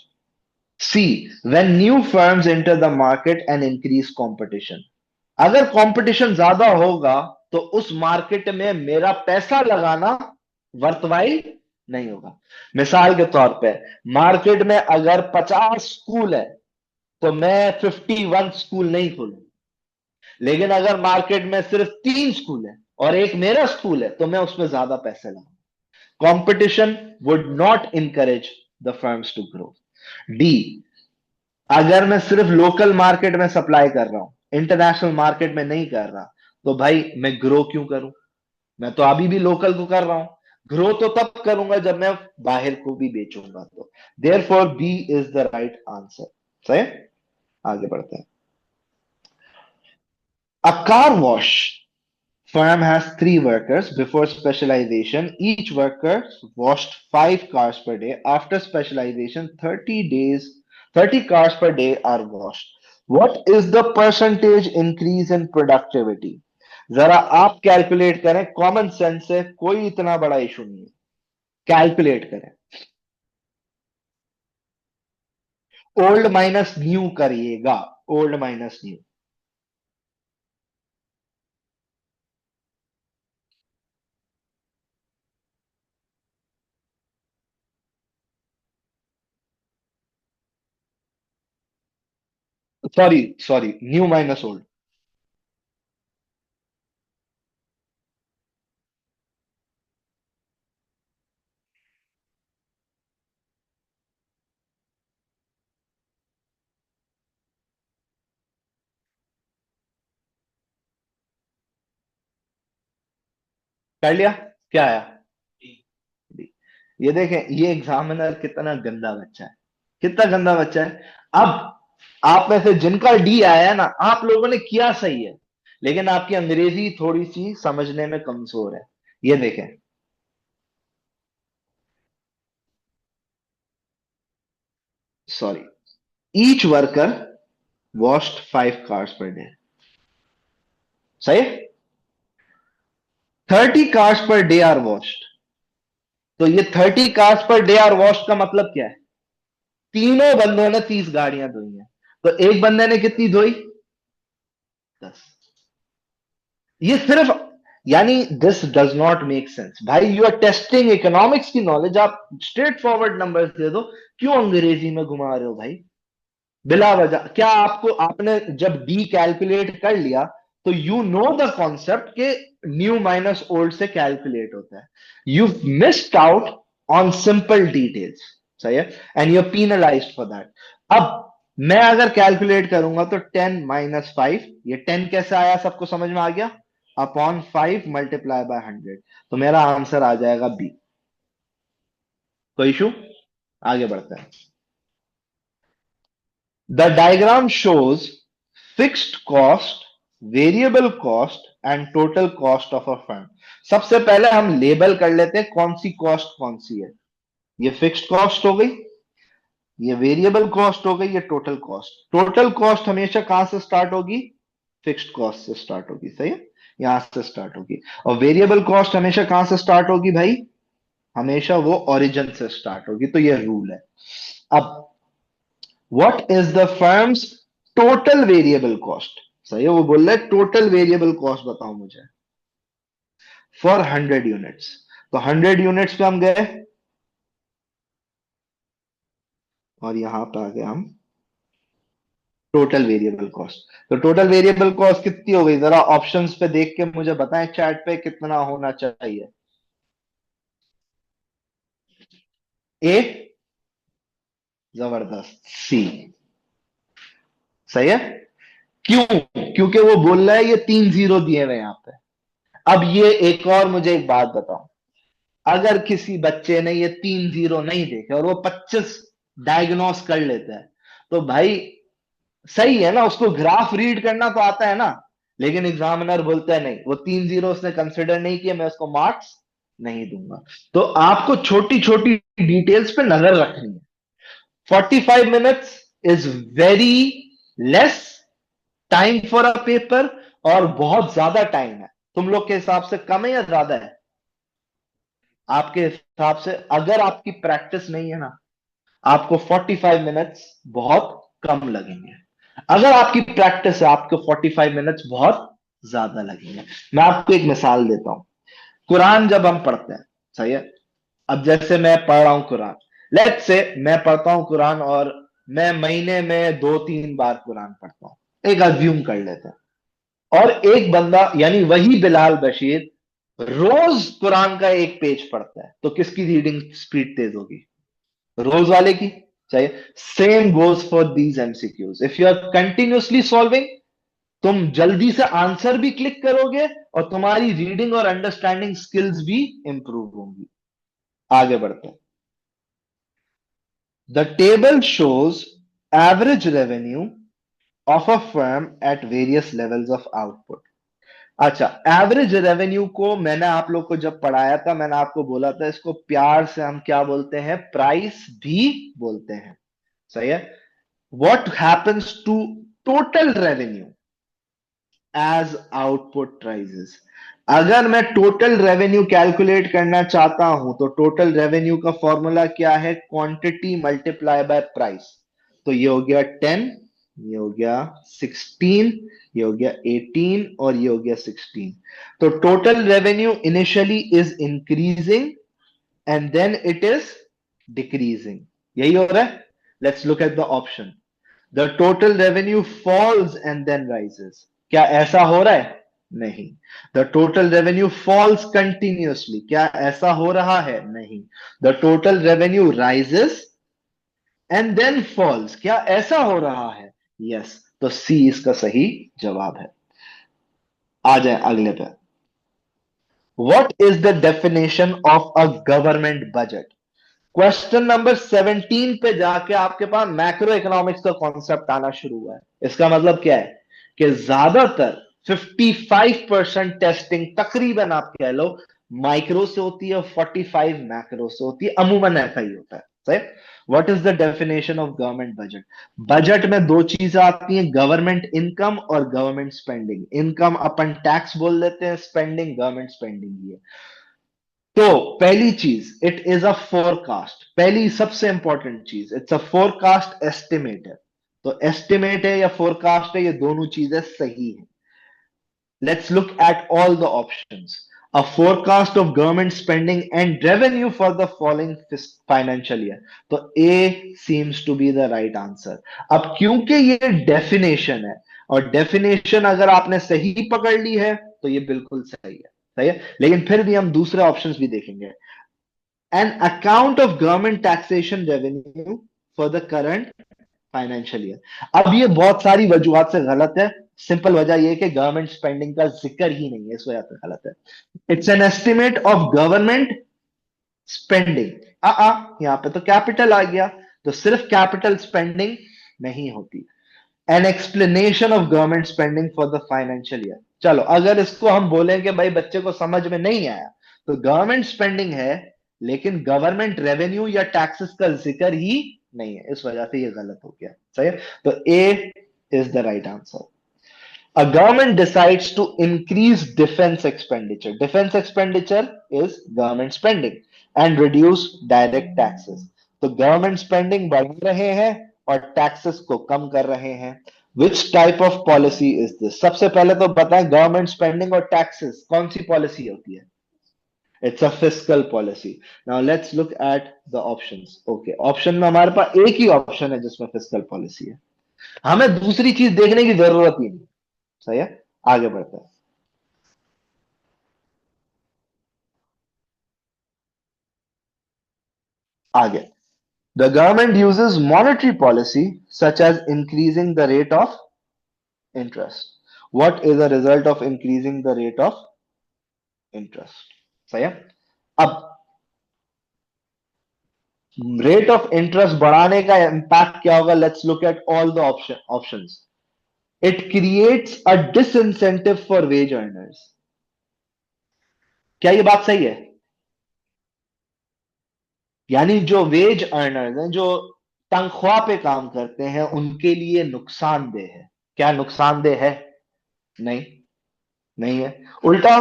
C, when new firms enter the market and increase competition, अगर competition ज्यादा होगा तो उस मार्केट में मेरा पैसा लगाना वर्थवाइल नहीं होगा। मिसाल के तौर पे, मार्केट में अगर 50 स्कूल है तो मैं 51 स्कूल नहीं खोलूं। लेकिन अगर मार्केट में सिर्फ 3 स्कूल है और एक मेरा स्कूल है तो मैं उसमें ज्यादा पैसे लगाऊं। Competition would not encourage the firms to grow. D, अगर मैं सिर्फ लोकल मार्केट में सप्लाई कर रहा हूं, इंटरनेशनल मार्केट में नहीं कर रहा, तो भाई मैं ग्रो क्यों करूं? मैं तो अभी भी लोकल को कर रहा हूं। ग्रो तो तब करूंगा जब मैं बाहर को भी बेचूंगा। तो therefore B is the right answer. सही है? आगे बढ़ते हैं। A car wash firm has 3 workers. Before specialization, each worker washed 5 cars per day. After specialization, 30 cars per day are washed. What is the percentage increase in productivity? जरा आप calculate करें, common sense से, कोई इतना बड़ा issue नहीं है। Calculate करें। ओल्ड माइनस न्यू करिएगा। Old minus new. Sorry sorry, new minus old. कर लिया? क्या आया? ये देखें, ये एग्जामिनर कितना गंदा बच्चा है। कितना गंदा बच्चा है। अब आप में से जिनका डी आया है ना, आप लोगों ने किया सही है, लेकिन आपकी अंग्रेजी थोड़ी सी समझने में कमजोर है। ये देखें, sorry, each worker washed 5 cars per day. सही है? 30 cars per day are washed. तो ये 30 cars per day are washed का मतलब क्या है? तीनों बंदों ने 30 गाड़ियां धोई हैं। तो एक बंदे ने कितनी धोई? 10। ये सिर्फ, यानी this does not make sense. भाई यू आर टेस्टिंग इकोनॉमिक्स की नॉलेज, आप स्ट्रेट फॉरवर्ड नंबर्स दे दो। क्यों अंग्रेजी में घुमा रहे हो भाई बिला वजह? क्या आपको, आपने जब डी कैलकुलेट कर लिया तो यू नो द कॉन्सेप्ट के न्यू माइनस ओल्ड से कैलकुलेट होता है। You missed out on simple details. सही है? And you penalised for that. अब मैं अगर कैलकुलेट करूंगा तो 10 - 5, ये 10 कैसे आया सबको समझ में आ गया? अपॉन 5 × 100। तो मेरा आंसर आ जाएगा बी। कोई इशू? आगे बढ़ते हैं। The diagram shows fixed cost, variable cost and total cost of a firm. सबसे पहले हम लेबल कर लेते हैं कौन सी कॉस्ट कौन सी है। ये फिक्स्ड कॉस्ट हो गई, ये वेरिएबल कॉस्ट हो गई, ये टोटल कॉस्ट। टोटल कॉस्ट हमेशा कहां से स्टार्ट होगी? फिक्स्ड कॉस्ट से स्टार्ट होगी। सही है? यहां से स्टार्ट होगी। और वेरिएबल कॉस्ट हमेशा कहां से स्टार्ट होगी भाई? हमेशा वो ओरिजिन से स्टार्ट होगी। तो ये रूल है। अब what is the firms total variable cost? सही है, वो बोल रहे टोटल वेरिएबल कॉस्ट बताओ मुझे फॉर 100 यूनिट्स। तो 100 यूनिट्स पे हम गए और यहां पे आ गए हम टोटल वेरिएबल कॉस्ट। तो टोटल वेरिएबल कॉस्ट कितनी हो गई? जरा ऑप्शंस पे देख के मुझे बताएं चैट पे कितना होना चाहिए। ए, जबरदस्त। सी, सही है। क्यों? क्योंकि वो बोल रहा है ये 3 जीरो दिए हुए यहां पे। अब ये एक और मुझे एक बात बताओ, अगर किसी बच्चे ने ये 3 जीरो नहीं देखे और वो 25 डायग्नोस कर लेता है, तो भाई सही है ना, उसको ग्राफ रीड करना तो आता है ना। लेकिन एग्जामिनर बोलता है नहीं, वो 3 जीरो उसने कंसिडर नहीं किया, मैं उसको मार्क्स नहीं दूंगा। तो आपको छोटी छोटी डिटेल्स पे नजर रखनी है। 45 minutes is very less time for a paper, और बहुत ज्यादा टाइम है। तुम लोग के हिसाब से कम है या ज्यादा है? आपके हिसाब से अगर आपकी प्रैक्टिस नहीं है ना, आपको 45 मिनट्स बहुत कम लगेंगे। अगर आपकी प्रैक्टिस है, आपको 45 मिनट्स बहुत ज्यादा लगेंगे। मैं आपको एक मिसाल देता हूं। कुरान जब हम पढ़ते हैं, सही है, अब जैसे मैं पढ़ रहा हूं कुरान, लेट्स से मैं पढ़ता हूं कुरान और मैं महीने में 2-3 बार कुरान पढ़ता हूं, एक अज्यूम कर लेते हैं। और एक बंदा यानी वही बिलाल बशीर रोज कुरान का एक पेज पढ़ता है, तो किसकी रीडिंग स्पीड तेज होगी? रोज वाले की। चाहिए same goes for these MCQs, if you are continuously solving, तुम जल्दी से आंसर भी क्लिक करोगे और तुम्हारी रीडिंग और अंडरस्टैंडिंग स्किल्स भी इंप्रूव होंगी। आगे बढ़ते हैं। The table shows average revenue of a firm at various levels of output. अच्छा, एवरेज रेवेन्यू को मैंने आप लोग को जब पढ़ाया था, मैंने आपको बोला था इसको प्यार से हम क्या बोलते हैं? प्राइस भी बोलते हैं। सही है। What happens to total revenue as output rises? अगर मैं टोटल रेवेन्यू कैलकुलेट करना चाहता हूं, तो टोटल रेवेन्यू का फॉर्मूला क्या है? Quantity multiply by price. तो ये हो गया 10, ये हो गया 16, ये हो गया 18 और ये हो गया 16। तो total revenue initially is increasing and then it is decreasing. यही हो रहा है। Let's look at the option. The total revenue falls and then rises. क्या ऐसा हो रहा है? नहीं। The total revenue falls continuously. क्या ऐसा हो रहा है? नहीं। The total revenue rises and then falls. क्या ऐसा हो रहा है? यस। तो सी इसका सही जवाब है। आ जाए अगले पे। What is the definition of a government budget? Question number 17 पे जाके आपके पास मैक्रो इकोनॉमिक्स का कॉन्सेप्ट आना शुरू हुआ है। इसका मतलब क्या है कि ज्यादातर 55% टेस्टिंग तकरीबन आप कह लो माइक्रो से होती है और 45 मैक्रो से होती है। अमूमन ऐसा ही होता है। सही। What is the definition of government budget? Budget में दो चीजें आती हैं, गवर्नमेंट इनकम और गवर्नमेंट स्पेंडिंग। इनकम अपन टैक्स बोल देते हैं, स्पेंडिंग गवर्नमेंट स्पेंडिंग ही है। तो पहली चीज, इट इज अ फोरकास्ट। पहली सबसे इंपॉर्टेंट चीज, इट्स अ फोरकास्ट एस्टिमेट है। तो एस्टिमेट है या फोरकास्ट है, ये दोनों चीजें सही है। Let's look at all the options. A forecast of government spending and revenue for the following financial year. तो A seems to be the right answer. अब क्योंकि ये डेफिनेशन है, और डेफिनेशन अगर आपने सही पकड़ ली है, तो ये बिल्कुल सही है। सही है। लेकिन फिर भी हम दूसरे ऑप्शंस भी देखेंगे। An account of government taxation revenue for the current financial year. अब ये बहुत सारी वजूहत से गलत है। सिंपल वजह यह है कि गवर्नमेंट स्पेंडिंग का जिक्र ही नहीं है, इस वजह से गलत है। It's an estimate of government spending. आ यहां पे तो कैपिटल आ गया, तो सिर्फ कैपिटल स्पेंडिंग नहीं होती। An explanation of government spending for the financial year. चलो, अगर इसको हम बोलें कि भाई बच्चे को समझ में नहीं आया, तो गवर्नमेंट स्पेंडिंग है लेकिन गवर्नमेंट रेवेन्यू या टैक्सेस का जिक्र ही नहीं है, इस वजह से ये गलत हो गया। सही है। तो A is the right answer. A government decides to increase defense expenditure. Defense expenditure is government spending and reduce direct taxes. तो गवर्नमेंट स्पेंडिंग बढ़ा रहे हैं और टैक्सेस को कम कर रहे हैं। Which type of policy is this? सबसे पहले तो बताएं, गवर्नमेंट स्पेंडिंग और टैक्सेस कौन सी पॉलिसी होती है? It's a fiscal policy. Now let's look at the options. Okay, option में हमारे पास एक ही ऑप्शन है जिसमें फिस्कल पॉलिसी है। हमें दूसरी चीज देखने की जरूरत ही नहीं। सही है। आगे बढ़ते हैं। आगे। The government uses monetary policy such as increasing the rate of interest. What is the result of increasing the rate of interest? सही है। अब रेट ऑफ इंटरेस्ट बढ़ाने का इंपैक्ट क्या होगा? Let's look at all the options. It creates a disincentive for veg earners. क्या ये बात सही है? यानी जो वेज अर्नर्स हैं, जो तनख्वाह पे काम करते हैं, उनके लिए नुकसानदेह है। क्या नुकसानदेह है? नहीं, नहीं है। उल्टा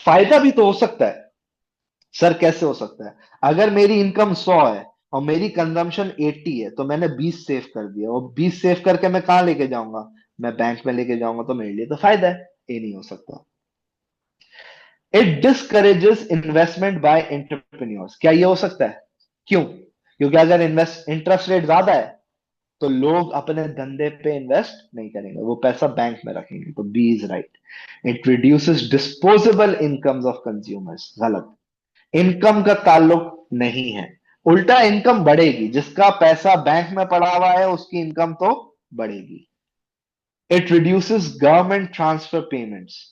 फायदा भी तो हो सकता है। सर कैसे हो सकता है? अगर मेरी इनकम 100 है और मेरी कंजम्पशन 80 है, तो मैंने 20 सेव कर दिया, और 20 सेव करके मैं कहां लेके जाऊंगा? मैं बैंक में लेके जाऊंगा, तो मेरे लिए तो फायदा है। ये नहीं हो सकता। It discourages investment by entrepreneurs. क्या ये हो सकता है? क्यों? क्योंकि अगर इन्वेस्ट इंटरेस्ट रेट ज्यादा है, तो लोग अपने धंधे पे इन्वेस्ट नहीं करेंगे, वो पैसा बैंक में रखेंगे। तो B is right. It reduces disposable incomes of consumers. गलत। इनकम का ताल्लुक नहीं है। उल्टा इनकम बढ़ेगी, जिसका पैसा बैंक में पड़ा हुआ है उसकी इनकम तो बढ़ेगी। It reduces government transfer payments.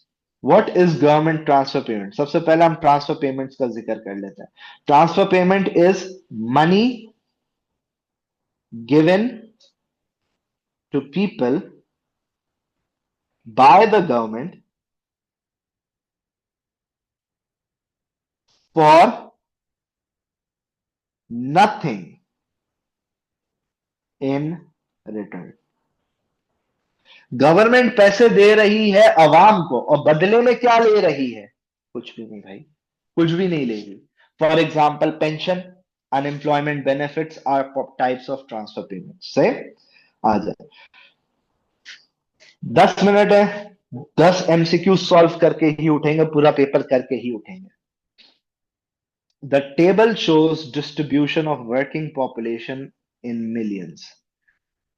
What is government transfer payment? सबसे पहले हम ट्रांसफर पेमेंट्स का जिक्र कर लेते हैं। Transfer payment is money given to people by the government for nothing in return. Government पैसे दे रही है अवाम को, और बदले में क्या ले रही है? कुछ भी नहीं भाई, कुछ भी नहीं ले रही। For example pension, unemployment benefits are types of transfer payment से। आ जाए, 10 मिनट है, 10 MCQ सॉल्व करके ही उठेंगे, पूरा पेपर करके ही उठेंगे। The table shows distribution of working population in millions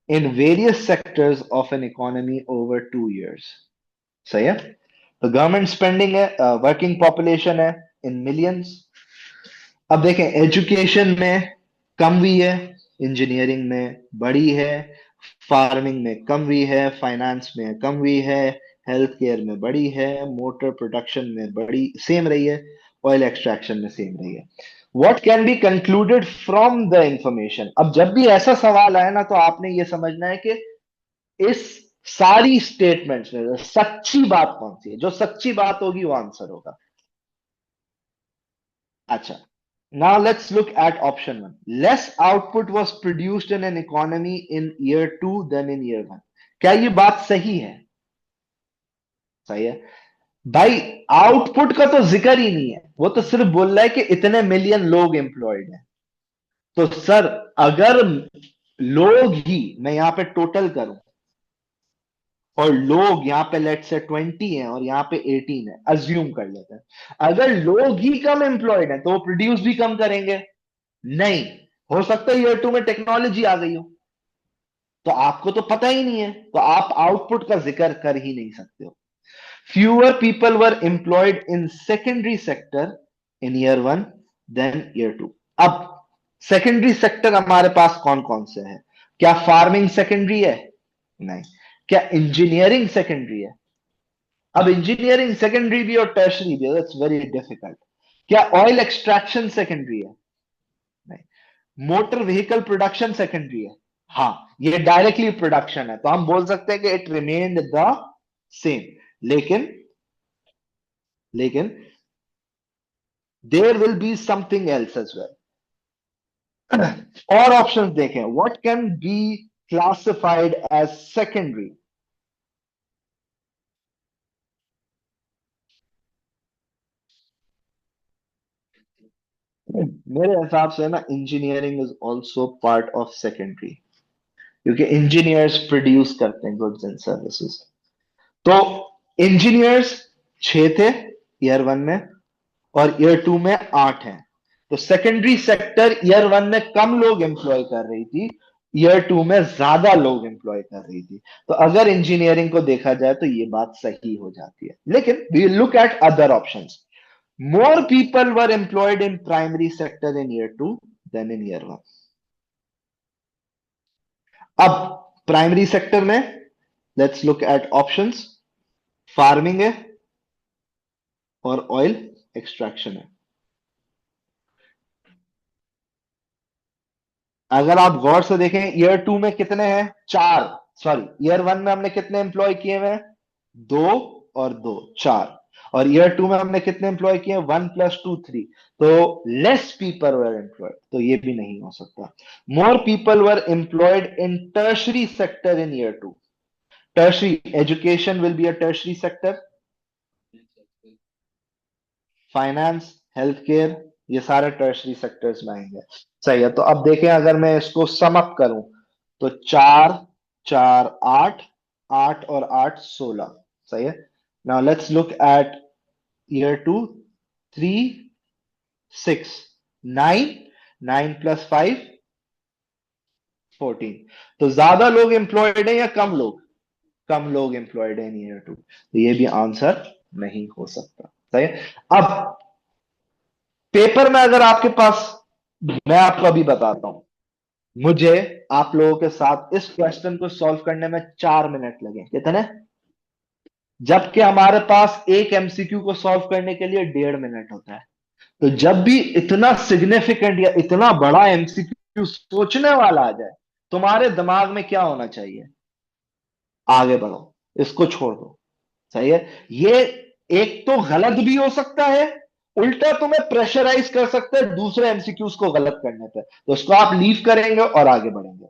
in various sectors of an economy over 2 years। सही है। तो गवर्नमेंट स्पेंडिंग है, वर्किंग पॉपुलेशन है इन मिलियंस। अब देखें, एजुकेशन में कम हुई है, इंजीनियरिंग में बढ़ी है, फार्मिंग में कम हुई है, फाइनेंस में कम हुई है, हेल्थ केयर में बढ़ी है, मोटर प्रोडक्शन में बढ़ी सेम रही है, ऑयल एक्सट्रैक्शन में सेम रही है। What can be concluded from the information? अब जब भी ऐसा सवाल आए ना, तो आपने ये समझना है कि इस सारी स्टेटमेंट्स में सच्ची बात कौन सी है। जो सच्ची बात होगी वो आंसर होगा। अच्छा, now let's look at option 1। Less output was produced in an economy in year 2 than in year 1। क्या ये बात सही है? सही है। भाई, आउटपुट का तो जिक्र ही नहीं है, वो तो सिर्फ बोल रहा है कि इतने मिलियन लोग एम्प्लॉयड हैं। तो सर, अगर लोग ही मैं यहां पे टोटल करूं, और लोग यहाँ पे लेट से 20 हैं और यहाँ पे 18 है, अज्यूम कर लेते हैं। अगर लोग ही कम एम्प्लॉयड हैं, तो वो प्रोड्यूस भी कम करेंगे? नहीं। हो सकता है ईयर 2 में टेक्नोलॉजी आ गई हो, तो आपको तो पता ही नहीं है, तो आप आउटपुट का जिक्र कर ही नहीं सकते हो। Fewer people were employed in secondary sector in year 1 than year 2। अब सेकेंडरी सेक्टर हमारे पास कौन कौन से हैं? क्या फार्मिंग सेकेंडरी है? नहीं। क्या इंजीनियरिंग सेकेंडरी है? अब इंजीनियरिंग सेकेंडरी भी और टर्शरी भी, दैट्स वेरी डिफिकल्ट। क्या ऑयल एक्सट्रैक्शन सेकेंडरी है? नहीं। मोटर व्हीकल प्रोडक्शन सेकेंडरी है? हाँ, ये डायरेक्टली प्रोडक्शन है, तो हम बोल सकते हैं कि इट रिमेन्ड द सेम। लेकिन लेकिन there will be something else as well. और ऑप्शंस देखें, what can be classified as secondary? मेरे हिसाब से ना, engineering is also part of secondary, क्योंकि इंजीनियर्स प्रोड्यूस करते हैं गुड्स एंड सर्विसेज। तो इंजीनियर्स 6 थे ईयर 1 में, और ईयर 2 में 8 हैं। तो सेकेंडरी सेक्टर ईयर 1 में कम लोग एम्प्लॉय कर रही थी, ईयर 2 में ज्यादा लोग एम्प्लॉय कर रही थी। तो अगर इंजीनियरिंग को देखा जाए तो ये बात सही हो जाती है। लेकिन we look at other options. More people were employed in primary sector in year 2 than in year 1। अब प्राइमरी सेक्टर में let's look at options. Farming है और ऑयल एक्सट्रैक्शन है। अगर आप गौर से देखें, ईयर टू में कितने हैं? चार। सॉरी, ईयर वन में हमने कितने एम्प्लॉय किए हुए हैं? दो और दो, चार। और ईयर टू में हमने कितने एम्प्लॉय किए? One plus two, three. तो लेस पीपल वर एम्प्लॉयड, तो ये भी नहीं हो सकता। More people were employed in tertiary sector in year two. Tertiary education will be a tertiary sector. Finance, health care, ये सारे टर्शरी सेक्टर्स में आएंगे। सही है। तो अब देखें, अगर मैं इसको सम अप करूं तो चार, चार आठ, आठ और आठ 16। सही है। Now let's look at year two. Three, six, nine, nine plus five, 14। तो ज्यादा लोग एम्प्लॉयड है या कम लोग? कम लोग एम्प्लॉयड है इन ईयर टू, तो ये भी आंसर नहीं हो सकता। सही है। अब पेपर में अगर आपके पास, मैं आपको अभी बताता हूं, मुझे आप लोगों के साथ इस क्वेश्चन को सॉल्व करने में 4 मिनट लगे। कितने? जबकि हमारे पास एक एमसीक्यू को सॉल्व करने के लिए 1.5 मिनट होता है। तो जब भी इतना सिग्निफिकेंट या इतना बड़ा एमसीक्यू सोचने वाला आ जाए, तुम्हारे दिमाग में क्या होना चाहिए? आगे बढ़ो, इसको छोड़ दो। सही है। ये एक तो गलत भी हो सकता है, उल्टा तुम्हें प्रेशराइज कर सकते हैं दूसरे एमसीक्यूज को गलत करने पे, तो उसको आप लीव करेंगे और आगे बढ़ेंगे।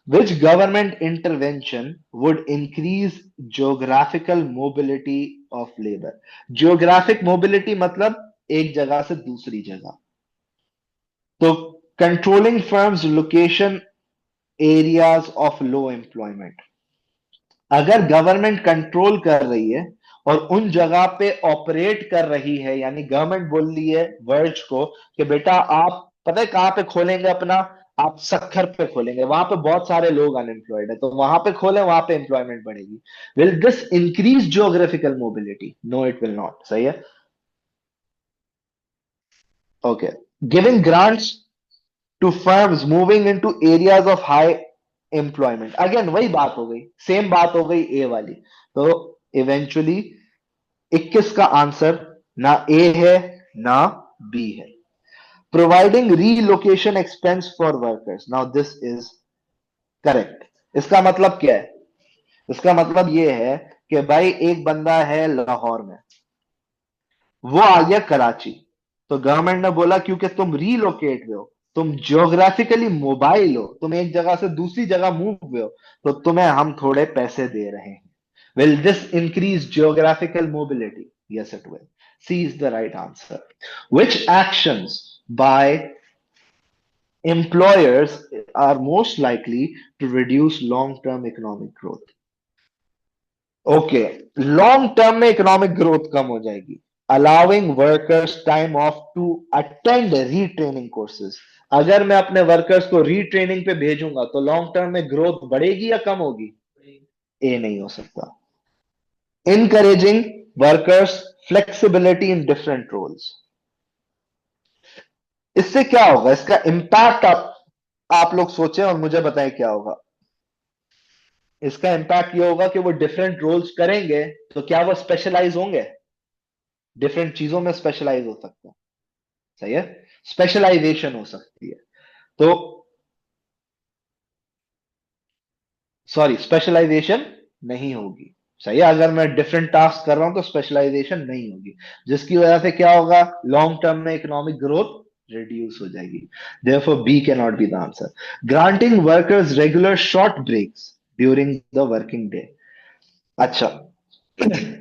Which government intervention would increase geographical mobility of labor? Geographic mobility मतलब एक जगह से दूसरी जगह। तो controlling firms location areas of low employment। अगर गवर्नमेंट कंट्रोल कर रही है और उन जगह पे ऑपरेट कर रही है, यानी गवर्नमेंट बोल रही है वर्ज को कि बेटा आप पता है कहां पे खोलेंगे अपना? आप सक्खर पे खोलेंगे, वहां पे बहुत सारे लोग अनएम्प्लॉयड है, तो वहां पे खोले, वहां पे एम्प्लॉयमेंट बढ़ेगी। Will this increase geographical mobility? No, it will not. सही है। Okay. Giving grants to firms moving into areas of high employment, again वही बात हो गई, सेम बात हो गई ए वाली। तो इवेंचुअली 21 का आंसर ना ए है ना बी है। Providing relocation expense for workers, now this is correct. इसका मतलब क्या है? इसका मतलब यह है कि भाई एक बंदा है लाहौर में, वो आ गया कराची, तो गवर्नमेंट ने बोला क्योंकि तुम रीलोकेट हुए हो, तुम जियोग्राफिकली मोबाइल हो, तुम एक जगह से दूसरी जगह मूव हुए हो, तो तुम्हें हम थोड़े पैसे दे रहे हैं। Will this increase geographical mobility? Yes, it will. C is the right answer. Which actions by employers are most likely to reduce long-term economic growth? Okay, long term में इकोनॉमिक ग्रोथ कम हो जाएगी। Allowing workers time off to attend retraining courses. अगर मैं अपने workers को retraining पे भेजूंगा तो लॉन्ग टर्म में ग्रोथ बढ़ेगी या कम होगी? ए नहीं हो सकता। Encouraging workers flexibility in different roles. इससे क्या होगा? इसका इंपैक्ट आप लोग सोचें और मुझे बताएं क्या होगा। इसका इंपैक्ट ये होगा कि वो डिफरेंट रोल्स करेंगे, तो क्या वो स्पेशलाइज होंगे? डिफरेंट चीजों में स्पेशलाइज हो सकते हैं। सही है। स्पेशलाइजेशन हो सकती है। तो सॉरी, स्पेशलाइजेशन नहीं होगी। सही है। अगर मैं डिफरेंट टास्क कर रहा हूं तो स्पेशलाइजेशन नहीं होगी, जिसकी वजह से क्या होगा? लॉन्ग टर्म में इकोनॉमिक ग्रोथ रिड्यूस हो जाएगी। Therefore B can not be the answer. Granting workers regular short breaks during the working day. अच्छा,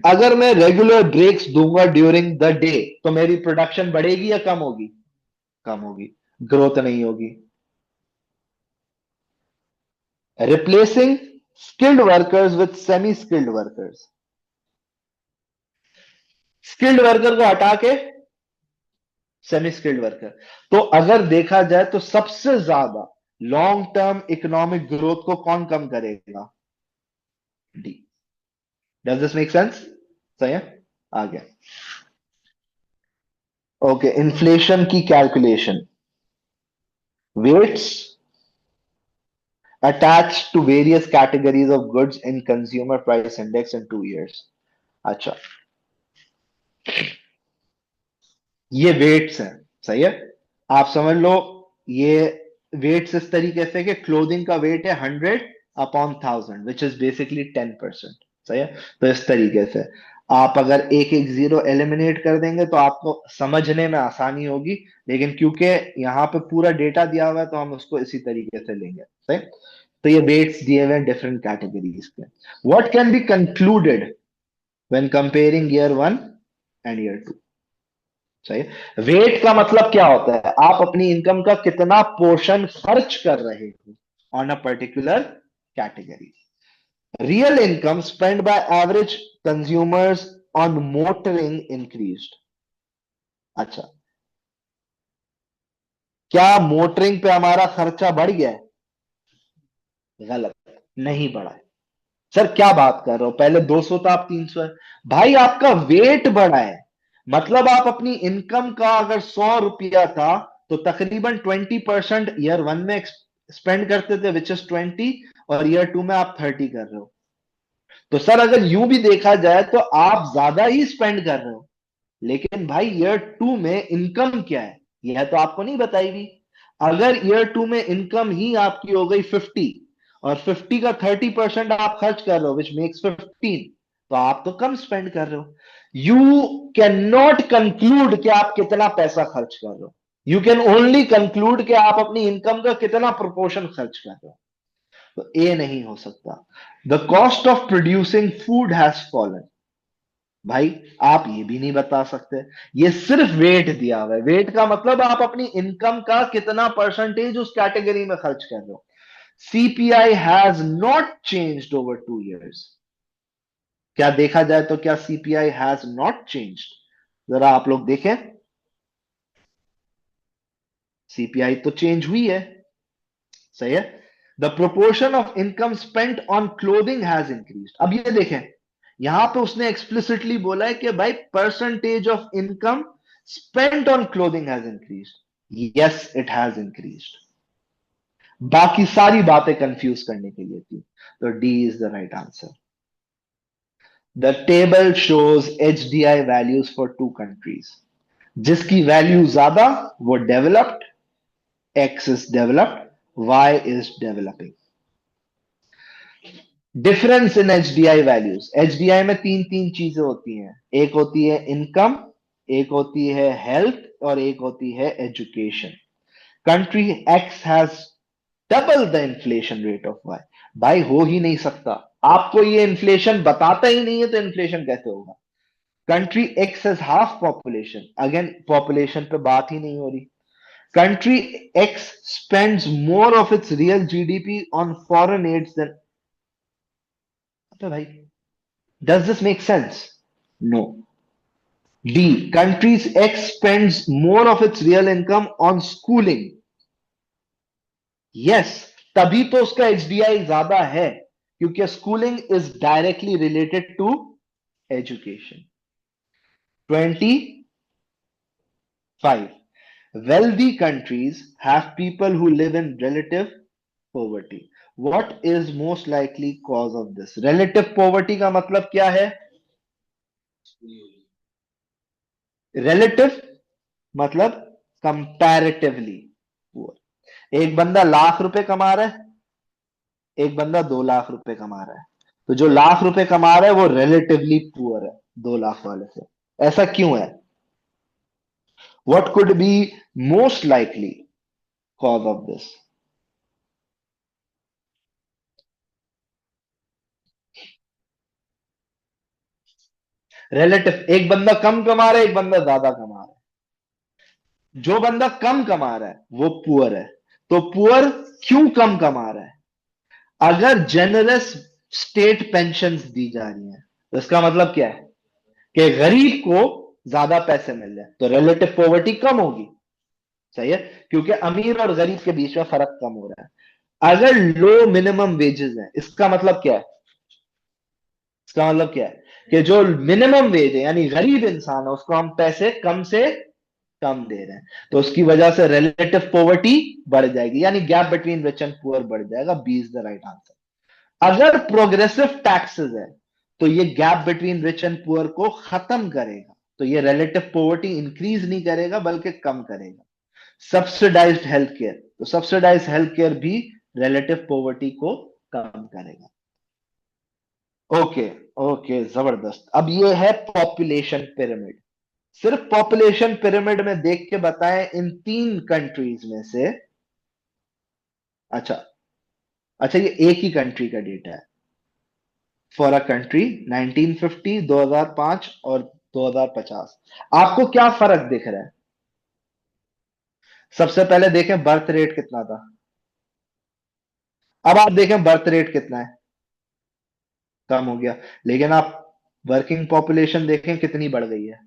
अगर मैं रेगुलर ब्रेक्स दूंगा ड्यूरिंग द डे, तो मेरी प्रोडक्शन बढ़ेगी या कम होगी? कम होगी, ग्रोथ नहीं होगी। Replacing skilled workers with semi skilled workers. Skilled worker को हटा के सेमी स्किल्ड वर्कर। तो अगर देखा जाए तो सबसे ज्यादा लॉन्ग टर्म इकोनॉमिक ग्रोथ को कौन कम करेगा? D. Does this make sense? सही है। आ गया। ओके, इन्फ्लेशन की calculation. Weights attached to various categories of goods in consumer price index in 2 years. अच्छा, ये वेट्स हैं, सही है। आप समझ लो, ये वेट्स इस तरीके से कि क्लोथिंग का वेट है 100/1000, विच इज बेसिकली 10%, सही है। तो इस तरीके से आप अगर एक एक जीरो एलिमिनेट कर देंगे तो आपको समझने में आसानी होगी, लेकिन क्योंकि यहाँ पे पूरा डेटा दिया हुआ है तो हम उसको इसी तरीके से लेंगे, सही। तो ये वेट्स दिए हुए हैं डिफरेंट कैटेगरीज के। What can be concluded when comparing year 1 and year 2? सही। वेट का मतलब क्या होता है? आप अपनी इनकम का कितना पोर्शन खर्च कर रहे हो on a particular category. Real income spend by average consumers on motoring increased. अच्छा, क्या मोटरिंग पे हमारा खर्चा बढ़ गया है? गलत, नहीं बढ़ा है। सर क्या बात कर रहे हो, पहले 200 था, अब 300 है। भाई आपका वेट बढ़ा है, मतलब आप अपनी इनकम का अगर 100 रुपया था तो तकरीबन 20% ईयर 1 में स्पेंड करते थे, विच इज 20, और ईयर 2 में आप 30 कर रहे हो। तो सर अगर यूं भी देखा जाए तो आप ज्यादा ही स्पेंड कर रहे हो, लेकिन भाई ईयर 2 में इनकम क्या है यह तो आपको नहीं बताई हुई। अगर ईयर 2 में इनकम ही आपकी हो गई 50, और 50 का 30% आप खर्च कर रहे हो, विच मेक्स 15, तो आप तो कम स्पेंड कर रहे हो। यू कैन नॉट कंक्लूड कि आप कितना पैसा खर्च कर रहे हो। यू कैन ओनली कंक्लूड कि आप अपनी इनकम का कितना प्रोपोर्शन खर्च कर रहे हो। तो ए नहीं हो सकता। The cost of producing food has fallen. भाई आप ये भी नहीं बता सकते, ये सिर्फ वेट दिया हुआ है। वेट का मतलब आप अपनी इनकम का कितना परसेंटेज उस कैटेगरी में खर्च कर रहे हो। CPI has not changed over 2 years। क्या देखा जाए तो क्या सीपीआई हैज नॉट चेंज्ड? जरा आप लोग देखें, सीपीआई तो चेंज हुई है, सही है। The proportion of income spent on clothing has increase. अब ये देखें, यहां पे उसने एक्सप्लिसिटली बोला है कि भाई percentage of income spent on clothing has increase. Yes it has increase. बाकी सारी बातें कंफ्यूज करने के लिए थी। तो D is the right answer. The table shows HDI values for 2 countries. जिसकी वैल्यू ज्यादा वो developed, X is developed, Y is developing. Difference in HDI values. HDI में तीन तीन चीजें होती हैं, एक होती है इनकम, एक होती है हेल्थ, और एक होती है education. Country X has double the inflation rate of Y. भाई हो ही नहीं सकता, आपको ये इन्फ्लेशन बताता ही नहीं है तो इन्फ्लेशन कैसे होगा। Country X has half population, again population पे बात ही नहीं हो रही। Country X spends more of its real GDP on foreign aids than. भाई does this make sense? No. D. Countries X spends more of its real income on schooling. Yes, तभी तो उसका एचडीआई ज्यादा है, क्योंकि schooling is directly related to education. 25. Wealthy countries have people who live in relative poverty. What is most likely cause of this? Relative poverty का मतलब क्या है? Relative मतलब कंपैरेटिवली पुअर। एक बंदा लाख रुपए कमा रहा है, एक बंदा 2 लाख रुपए कमा रहा है, तो जो लाख रुपए कमा रहा है वो रिलेटिवली पुअर है 2 लाख वाले से। ऐसा क्यों है? What could be most likely cause of this? Relative, एक बंदा कम कमा रहा है, एक बंदा ज्यादा कमा रहा है। जो बंदा कम कमा रहा है वो पुअर है। तो पुअर क्यों कम कमा रहा है? अगर जनरस स्टेट पेंशन दी जा रही है तो इसका मतलब क्या है कि गरीब को ज्यादा पैसे मिल रहे हैं, तो रिलेटिव पॉवर्टी कम होगी, सही है, क्योंकि अमीर और गरीब के बीच में फर्क कम हो रहा है। अगर लो मिनिमम वेजेस है, इसका मतलब क्या है? इसका मतलब क्या है कि जो मिनिमम वेज है यानी गरीब इंसान है उसको हम पैसे कम से कम दे रहे हैं, तो उसकी वजह से रिलेटिव पॉवर्टी बढ़ जाएगी, यानी gap between rich and poor बढ़ जाएगा। B is the right answer. अगर प्रोग्रेसिव टैक्सेस है तो ये gap between rich and poor को खत्म करेगा, तो ये रिलेटिव पॉवर्टी इंक्रीज नहीं करेगा बल्कि कम करेगा। सब्सिडाइज्ड हेल्थ केयर, तो सब्सिडाइज्ड हेल्थ केयर भी रिलेटिव पॉवर्टी को कम करेगा। ओके, ओके, जबरदस्त। अब ये है पॉपुलेशन पिरामिड। सिर्फ पॉपुलेशन पिरामिड में देख के बताएं इन तीन कंट्रीज में से। अच्छा, अच्छा, ये एक ही कंट्री का डेटा है। फॉर अ कंट्री 1950, 2005 और 2050। आपको क्या फर्क दिख रहा है? सबसे पहले देखें बर्थ रेट कितना था। अब आप देखें बर्थ रेट कितना है, कम हो गया। लेकिन आप वर्किंग पॉपुलेशन देखें कितनी बढ़ गई है।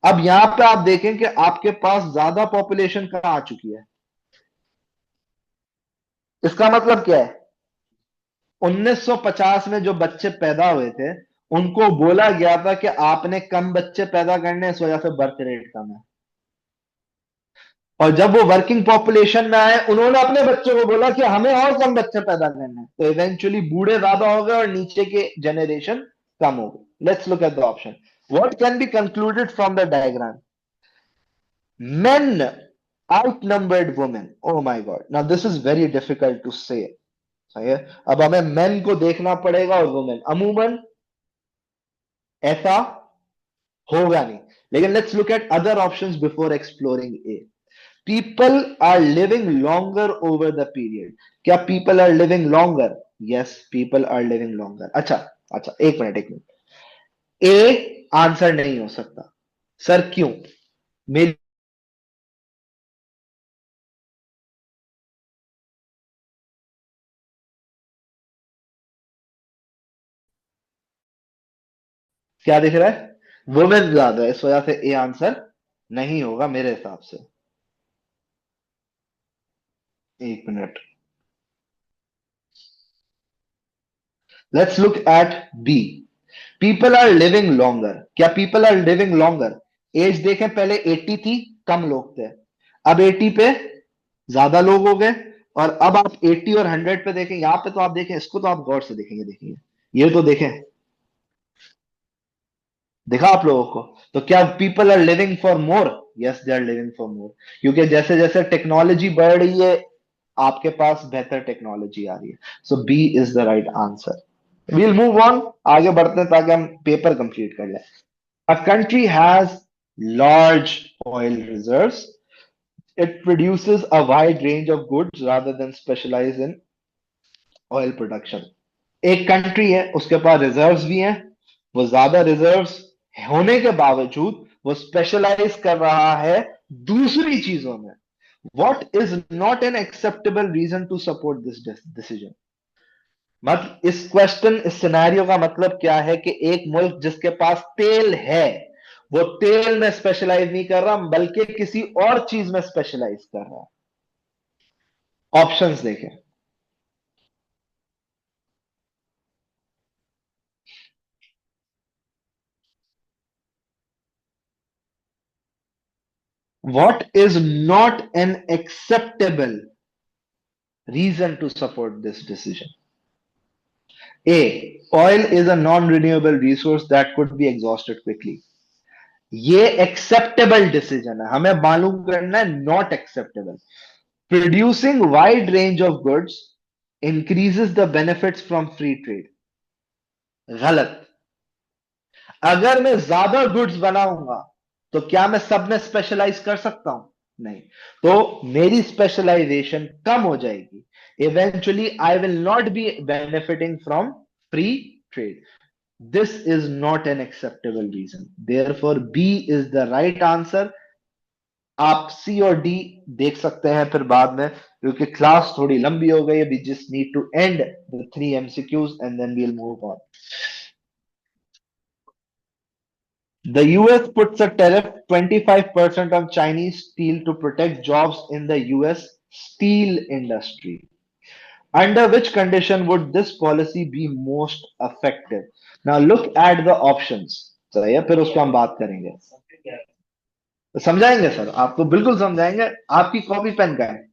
अब यहां पे आप देखें कि आपके पास ज्यादा पॉपुलेशन कहां आ चुकी है। इसका मतलब क्या है? 1950 में जो बच्चे पैदा हुए थे, उनको बोला गया था कि आपने कम बच्चे पैदा करने, इस वजह से बर्थ रेट कम है। और जब वो वर्किंग पॉपुलेशन में आए, उन्होंने अपने बच्चों को बोला कि हमें और कम बच्चे पैदा करने हैं, तो इवेंचुअली बूढ़े ज्यादा हो गए और नीचे के जनरेशन कम हो गए। Let's look at the option. What can be concluded from the diagram? Men outnumbered women. Oh my God. Now this is very difficult to say. सही है। अब हमें मेन को देखना पड़ेगा और वुमेन। अमूमन ऐसा होगा नहीं, लेकिन let's look at other options before exploring A. People are living longer over the period. क्या people are living longer? Yes, people are living longer. अच्छा, अच्छा, एक मिनट, एक मिनट। ए आंसर नहीं हो सकता। सर क्यों? मेरी क्या दिख रहा है? वुमेन ज्यादा है, इस वजह से ए आंसर नहीं होगा मेरे हिसाब से। एक minute. Let's look at B. People are living longer. क्या पीपल आर लिविंग लॉन्गर? एज देखें, पहले 80 थी, कम लोग थे। अब 80 पे ज्यादा लोग हो गए। और अब आप 80 और 100 पे देखें, यहां पे तो आप देखें, इसको तो आप गौर से देखेंगे, देखेंगे, ये तो देखें, दिखा आप लोगों को। तो क्या people are living for more? Yes, they are living for more, क्योंकि जैसे जैसे टेक्नोलॉजी बढ़ रही है, आपके पास बेहतर टेक्नोलॉजी आ रही है। So B is the right answer. We'll move on, आगे बढ़ते हैं ताकि हम पेपर कंप्लीट कर लें। A country has large oil reserves, it produces a wide range of goods rather than specialise in oil production. एक कंट्री है, उसके पास रिजर्व्स भी हैं, वो ज्यादा रिजर्व्स होने के बावजूद वो स्पेशलाइज कर रहा है दूसरी चीजों में। What is not an acceptable reason to support this decision? मतलब इस क्वेश्चन, इस सिनेरियो का मतलब क्या है कि एक मुल्क जिसके पास तेल है, वो तेल में स्पेशलाइज नहीं कर रहा बल्कि किसी और चीज में स्पेशलाइज कर रहा है। ऑप्शंस देखें। What is not an acceptable reason to support this decision? A. Oil is a non-renewable resource that could be exhausted quickly. ये acceptable decision है, हमें मालूम करना है not acceptable. Producing wide range of goods increases the benefits from free trade. गलत। अगर मैं ज्यादा गुड्स बनाऊंगा तो क्या मैं सब में स्पेशलाइज कर सकता हूं? नहीं। तो मेरी स्पेशलाइजेशन कम हो जाएगी। Eventually I will not be benefiting from free trade. This is not an acceptable reason, therefore B is the right answer. आप सी और डी देख सकते हैं फिर बाद में, क्योंकि क्लास थोड़ी लंबी हो गई है। We just need to end the 3 MCQs and then we'll move on. The US puts a tariff 25% on Chinese steel to protect jobs in the US steel industry. Under which condition would this policy be most effective? Now look at the options. सही है, फिर उसको हम बात करेंगे। समझाएंगे sir, आपको बिल्कुल समझाएंगे। आपकी कॉपी पेन का है?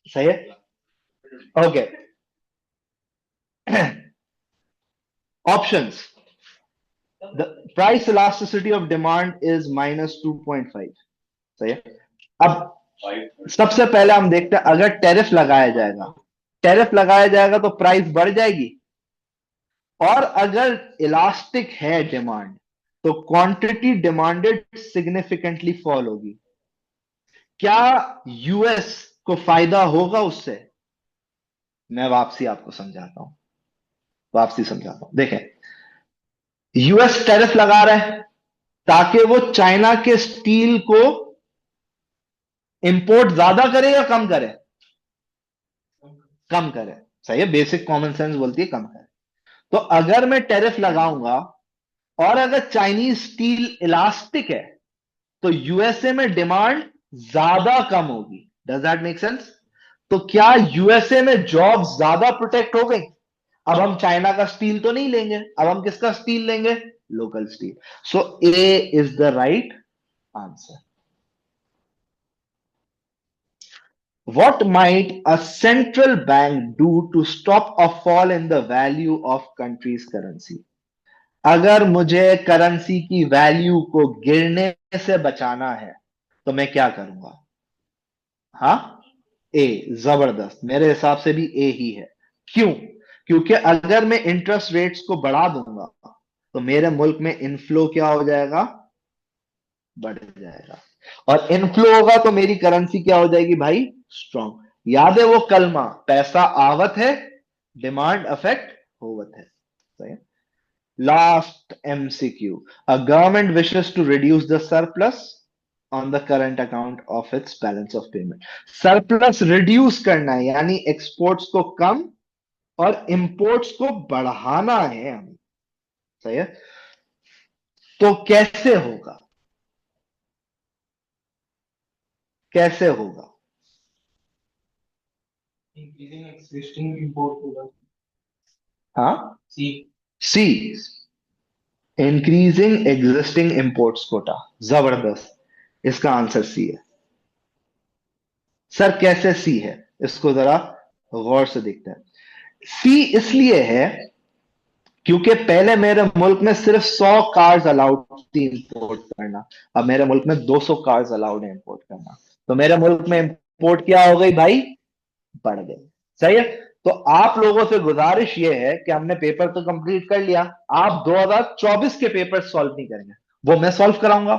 सही है। Okay. Options. The price elasticity of demand is -2.5। सही है। अब सबसे पहले हम देखते हैं, अगर टैरिफ लगाया जाएगा, टैरिफ लगाया जाएगा तो प्राइस बढ़ जाएगी। और अगर इलास्टिक है डिमांड, तो क्वांटिटी डिमांडेड सिग्निफिकेंटली फॉल होगी। क्या यूएस को फायदा होगा उससे? मैं वापसी आपको समझाता हूं, वापसी समझाता हूं। देखें, यूएस टैरिफ लगा रहा है ताकि वो चाइना के स्टील को इंपोर्ट ज्यादा करे या कम करे? कम करे। सही है, बेसिक कॉमन सेंस बोलती है कम करे। तो अगर मैं टैरिफ लगाऊंगा और अगर चाइनीज स्टील इलास्टिक है, तो यूएसए में डिमांड ज्यादा कम होगी। Does that make sense? तो क्या यूएसए में जॉब ज्यादा प्रोटेक्ट हो गई? अब हम चाइना का स्टील तो नहीं लेंगे, अब हम किसका स्टील लेंगे? Local steel. So A is the right answer. What might a central bank do to stop a fall in the value of country's currency? अगर मुझे करेंसी की वैल्यू को गिरने से बचाना है तो मैं क्या करूंगा? हाँ, ए। जबरदस्त, मेरे हिसाब से भी ए ही है। क्यों? क्योंकि अगर मैं इंटरेस्ट रेट्स को बढ़ा दूंगा तो मेरे मुल्क में इनफ्लो क्या हो जाएगा? बढ़ जाएगा। और इनफ्लो होगा तो मेरी करेंसी क्या हो जाएगी भाई? स्ट्रांग। याद है वो कलमा, पैसा आवत है, डिमांड अफेक्ट होवत है। सही है। Last MCQ. A government wishes to reduce the surplus on the current account of its balance of payment. Surplus reduce करना है, यानी एक्सपोर्ट्स को कम और इंपोर्ट्स को बढ़ाना है हमें। सही है। तो कैसे होगा? कैसे होगा? इंक्रीजिंग एक्सिस्टिंग इंपोर्ट होगा। हाँ, C. C. Increasing existing imports quota. जबरदस्त, इसका आंसर सी है। सर कैसे सी है, इसको जरा गौर से देखते हैं। सी इसलिए है क्योंकि पहले मेरे मुल्क में सिर्फ 100 कार्स अलाउड थी इंपोर्ट करना, अब मेरे मुल्क में 200 कार्स अलाउड है इंपोर्ट करना। तो मेरे मुल्क में इंपोर्ट क्या हो गई भाई? बढ़ गई। सही है। तो आप लोगों से गुजारिश ये है कि हमने पेपर तो कंप्लीट कर लिया, आप 2024 के पेपर सॉल्व नहीं करेंगे, वो मैं सॉल्व कराऊंगा।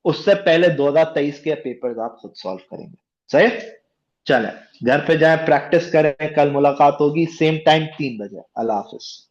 उससे पहले 2023 के पेपर आप खुद सॉल्व करेंगे। सही है? चले, घर पे जाए, प्रैक्टिस करें, कल मुलाकात होगी सेम टाइम 3 बजे। अल्लाह हाफिज।